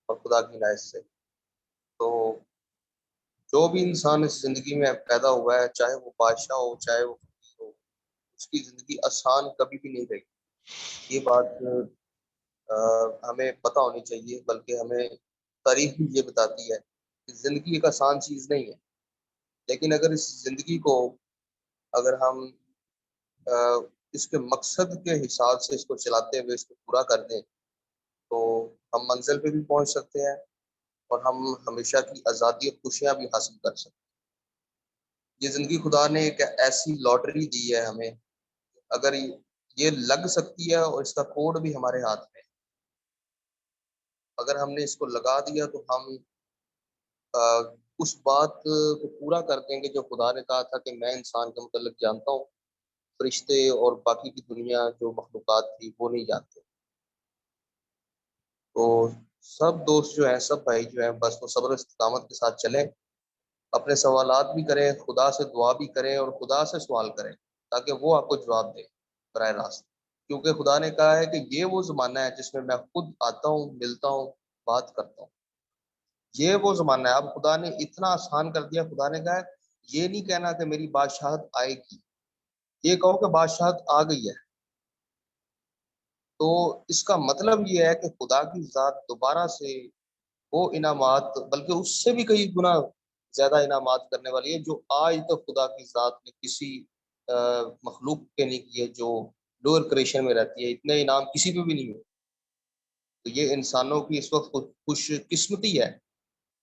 اور خدا کی عنایت سے تو جو بھی انسان اس زندگی میں پیدا ہوا ہے، چاہے وہ بادشاہ ہو چاہے وہ فقیر ہو، اس کی زندگی آسان کبھی بھی نہیں رہی۔ یہ بات ہمیں پتہ ہونی چاہیے، بلکہ ہمیں تاریخ بھی یہ بتاتی ہے کہ زندگی ایک آسان چیز نہیں ہے، لیکن اگر اس زندگی کو اگر ہم اس کے مقصد کے حساب سے اس کو چلاتے ہوئے اس کو پورا کر دیں تو ہم منزل پہ بھی پہنچ سکتے ہیں، اور ہم ہمیشہ کی آزادی اور خوشیاں بھی حاصل کر سکتے ہیں۔ یہ زندگی خدا نے ایک ایسی لاٹری دی ہے ہمیں، اگر یہ لگ سکتی ہے اور اس کا کوڈ بھی ہمارے ہاتھ میں ہے، اگر ہم نے اس کو لگا دیا تو ہم اس بات کو پورا کر دیں گے جو خدا نے کہا تھا کہ میں انسان کے متعلق جانتا ہوں، فرشتے اور باقی کی دنیا جو مخلوقات تھی وہ نہیں جانتے۔ تو سب دوست جو ہیں، سب بھائی جو ہیں، بس وہ صبر و استقامت کے ساتھ چلیں، اپنے سوالات بھی کریں، خدا سے دعا بھی کریں اور خدا سے سوال کریں تاکہ وہ آپ کو جواب دے براہ راست، کیونکہ خدا نے کہا ہے کہ یہ وہ زمانہ ہے جس میں خود آتا ہوں، ملتا ہوں، بات کرتا ہوں۔ یہ وہ زمانہ ہے۔ اب خدا نے اتنا آسان کر دیا، خدا نے کہا ہے یہ نہیں کہنا کہ میری بادشاہت آئے گی، یہ کہو کہ بادشاہت آ گئی ہے۔ تو اس کا مطلب یہ ہے کہ خدا کی ذات دوبارہ سے وہ انعامات، بلکہ اس سے بھی کئی گنا زیادہ انعامات کرنے والی ہے جو آج تک خدا کی ذات نے کسی مخلوق کے نہیں کیے، جو لوور کریشن میں رہتی ہے، اتنے انعام کسی پہ بھی نہیں ہوئے۔ تو یہ انسانوں کی اس وقت خوش قسمتی ہے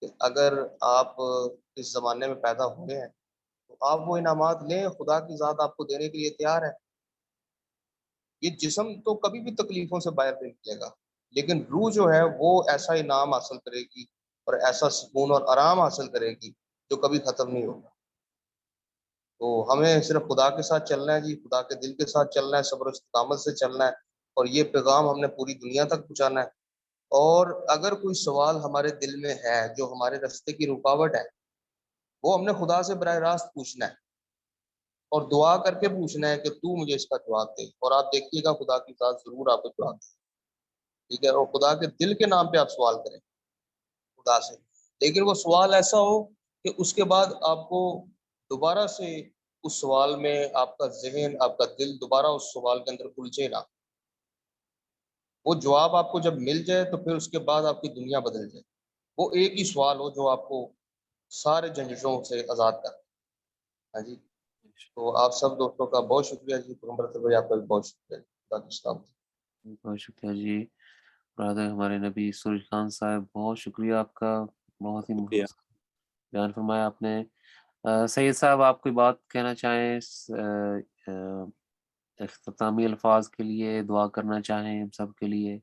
کہ اگر آپ اس زمانے میں پیدا ہوئے ہیں تو آپ وہ انعامات لیں، خدا کی ذات آپ کو دینے کے لیے تیار ہے۔ یہ جسم تو کبھی بھی تکلیفوں سے باہر نہیں نکلے گا، لیکن روح جو ہے وہ ایسا انعام حاصل کرے گی اور ایسا سکون اور آرام حاصل کرے گی جو کبھی ختم نہیں ہوگا۔ تو ہمیں صرف خدا کے ساتھ چلنا ہے جی، خدا کے دل کے ساتھ چلنا ہے، صبر و استقامت سے چلنا ہے، اور یہ پیغام ہم نے پوری دنیا تک پہنچانا ہے۔ اور اگر کوئی سوال ہمارے دل میں ہے جو ہمارے راستے کی رکاوٹ ہے، وہ ہم نے خدا سے براہ راست پوچھنا ہے اور دعا کر کے پوچھنا ہے کہ تو مجھے اس کا جواب دے، اور آپ دیکھیے گا خدا کی ذات ضرور آپ کو جواب دے، ٹھیک ہے؟ اور خدا کے دل کے نام پہ آپ سوال کریں خدا سے، لیکن وہ سوال ایسا ہو کہ اس کے بعد آپ کو دوبارہ سے اس سوال میں آپ کا ذہن، آپ کا دل دوبارہ اس سوال کے اندر الجھے نہ۔ وہ جواب آپ کو جب مل جائے تو پھر اس کے بعد آپ کی دنیا بدل جائے. وہ ایک ہی سوال ہو جو آپ کو سارے جنجشوں سے آزاد کر. ہاں جی. تو آپ سب دوستوں کا بہت شکریہ جی. پروفیسر بھائی آپ کا بھی بہت شکریہ. خدا حافظ. السلام علیکم. بہت شکریہ جی. برادر ہمارے نبی سورج خان صاحب، بہت شکریہ آپ کا، بہت ہی شکریہ. بیان فرمایا آپ نے. سید صاحب آپ کوئی بات کہنا چاہیں اختتامی الفاظ کے لیے، دعا کرنا چاہیں ہم سب کے لیے؟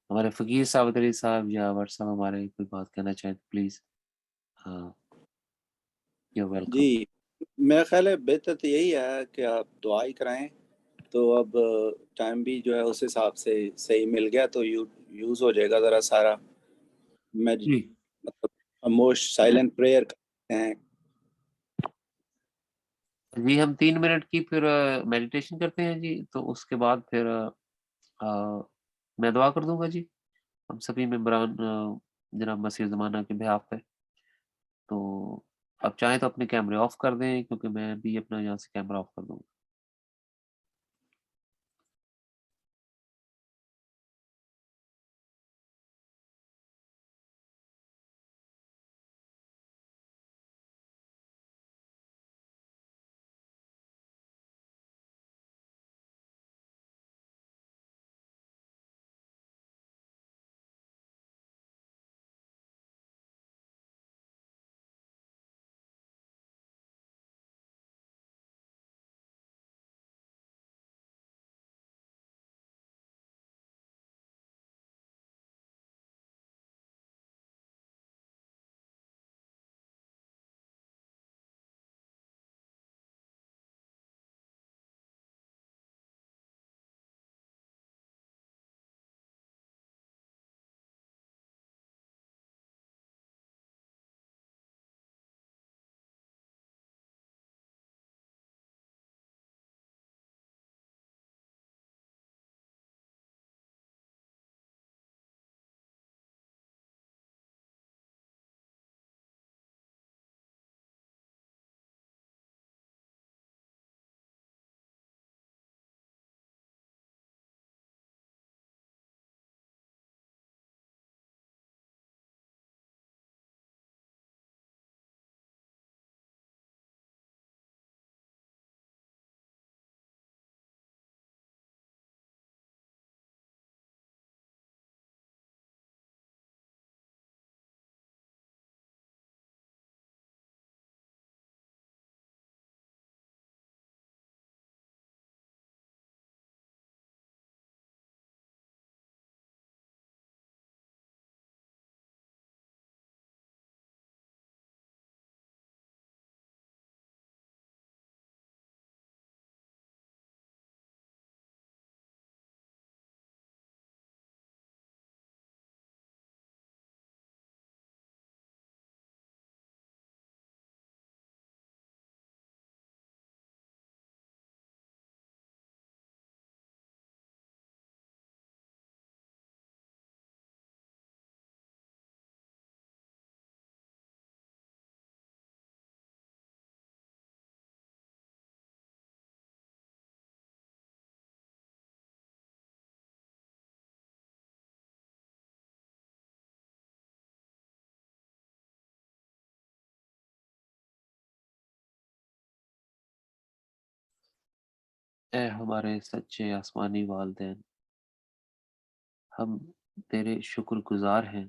ہمارے فقیر صاحب علی صاحب یا ور صاحب ہمارے کوئی بات کہنا چاہیں پلیز. ہاں یو ویلکم. جی میرا خیال ہے بہتر تو یہی ہے کہ آپ دعا ہی کرائیں. تو اب ٹائم بھی جو ہے اس حساب سے صحیح مل گیا تو یوز ہو جائے گا ذرا سارا. میں جی مطلب موسٹ سائلنٹ پریئر کرتے ہیں. جی ہم 3 منٹ کی پھر میڈیٹیشن کرتے ہیں جی، تو اس کے بعد پھر میں دعا کر دوں گا جی ہم سبھی ممبران جناب مسیح زمانہ کے بہاف پہ. تو آپ چاہیں تو اپنے کیمرے آف کر دیں، کیونکہ میں بھی اپنا یہاں سے کیمرہ آف کر دوں گا. اے ہمارے سچے آسمانی والدین، ہم تیرے شکر گزار ہیں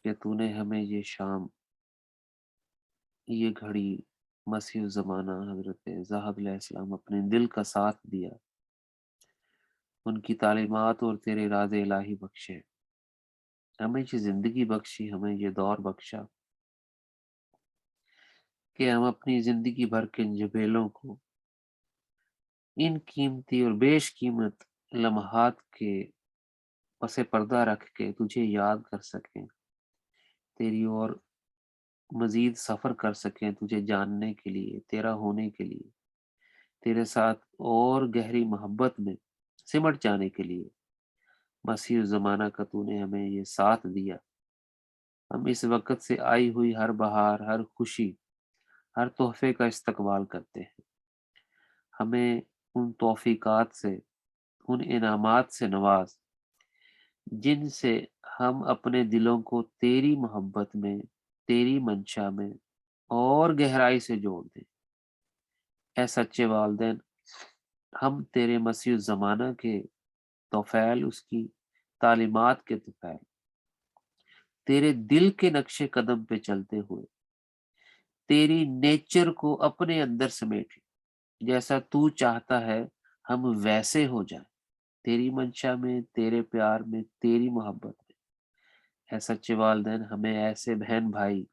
کہ تو نے ہمیں یہ شام، یہ گھڑی مسیح زمانہ حضرت زاہد علیہ السلام اپنے دل کا ساتھ دیا، ان کی تعلیمات اور تیرے ارادے الہی بخشے، ہمیں یہ زندگی بخشی، ہمیں یہ دور بخشا کہ ہم اپنی زندگی بھر کے جبیلوں کو ان قیمتی اور بیش قیمت لمحات کے پس پردہ رکھ کے تجھے یاد کر سکیں، تیری اور مزید سفر کر سکیں، تجھے جاننے کے لیے، تیرا ہونے کے لیے، تیرے ساتھ اور گہری محبت میں سمٹ جانے کے لیے. مسیح زمانہ کا تو نے ہمیں یہ ساتھ دیا. ہم اس وقت سے آئی ہوئی ہر بہار، ہر خوشی، ہر تحفے کا استقبال کرتے ہیں. ہمیں ان توفیقات سے ان انعامات سے نواز جن سے ہم اپنے دلوں کو تیری محبت میں، تیری منشا میں اور گہرائی سے جوڑ دیں۔ اے سچے والدین، ہم تیرے مسیح الزمانہ کے توفیل، اس کی تعلیمات کے توفیل، تیرے دل کے نقش قدم پہ چلتے ہوئے تیری نیچر کو اپنے اندر سمیٹ لیں۔ جیسا تو چاہتا ہے ہم ویسے ہو جائیں، تیری منشا میں، تیرے پیار میں، تیری محبت میں۔ اے سچے والدین، ہمیں ایسے بہن بھائی،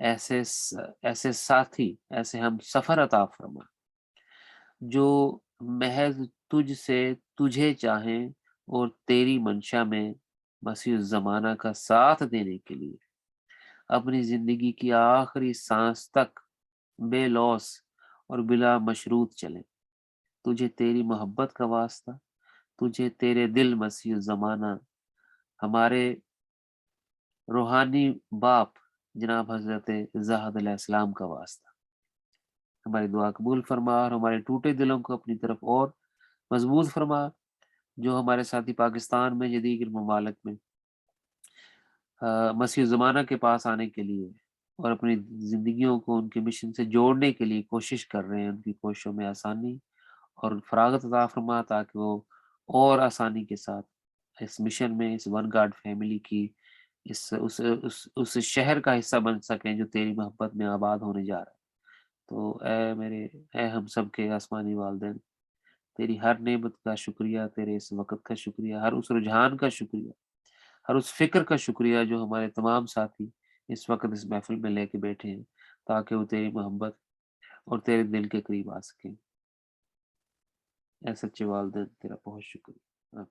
ایسے ساتھی، ایسے ہم سفر عطا فرما جو محض تجھ سے تجھے چاہیں اور تیری منشا میں مسیح الزمانہ کا ساتھ دینے کے لیے اپنی زندگی کی آخری سانس تک بے لوث اور بلا مشروط چلیں۔ تجھے تیری محبت کا واسطہ، تجھے تیرے دل مسیح الزمانہ، ہمارے روحانی باپ جناب حضرت زاہد علیہ السلام کا واسطہ۔ ہماری دعا قبول فرما اور ہمارے ٹوٹے دلوں کو اپنی طرف اور مضبوط فرما، جو ہمارے ساتھی پاکستان میں یا دیگر ممالک میں مسیح زمانہ کے پاس آنے کے لیے اور اپنی زندگیوں کو ان کے مشن سے جوڑنے کے لیے کوشش کر رہے ہیں، ان کی کوششوں میں آسانی اور فراغت عطا فرما، تاکہ وہ اور آسانی کے ساتھ اس مشن میں، اس ون گاڈ فیملی کی اس شہر کا حصہ بن سکیں جو تیری محبت میں آباد ہونے جا رہا ہے۔ تو اے ہم سب کے آسمانی والدین، تیری ہر نعمت کا شکریہ، تیرے اس وقت کا شکریہ، ہر اس رجحان کا شکریہ، ہر اس فکر کا شکریہ جو ہمارے تمام ساتھی اس وقت اس محفل میں لے کے بیٹھے ہیں، تاکہ وہ تیری محبت اور تیرے دل کے قریب آ سکیں۔ اے سچے والدین، تیرا بہت شکریہ۔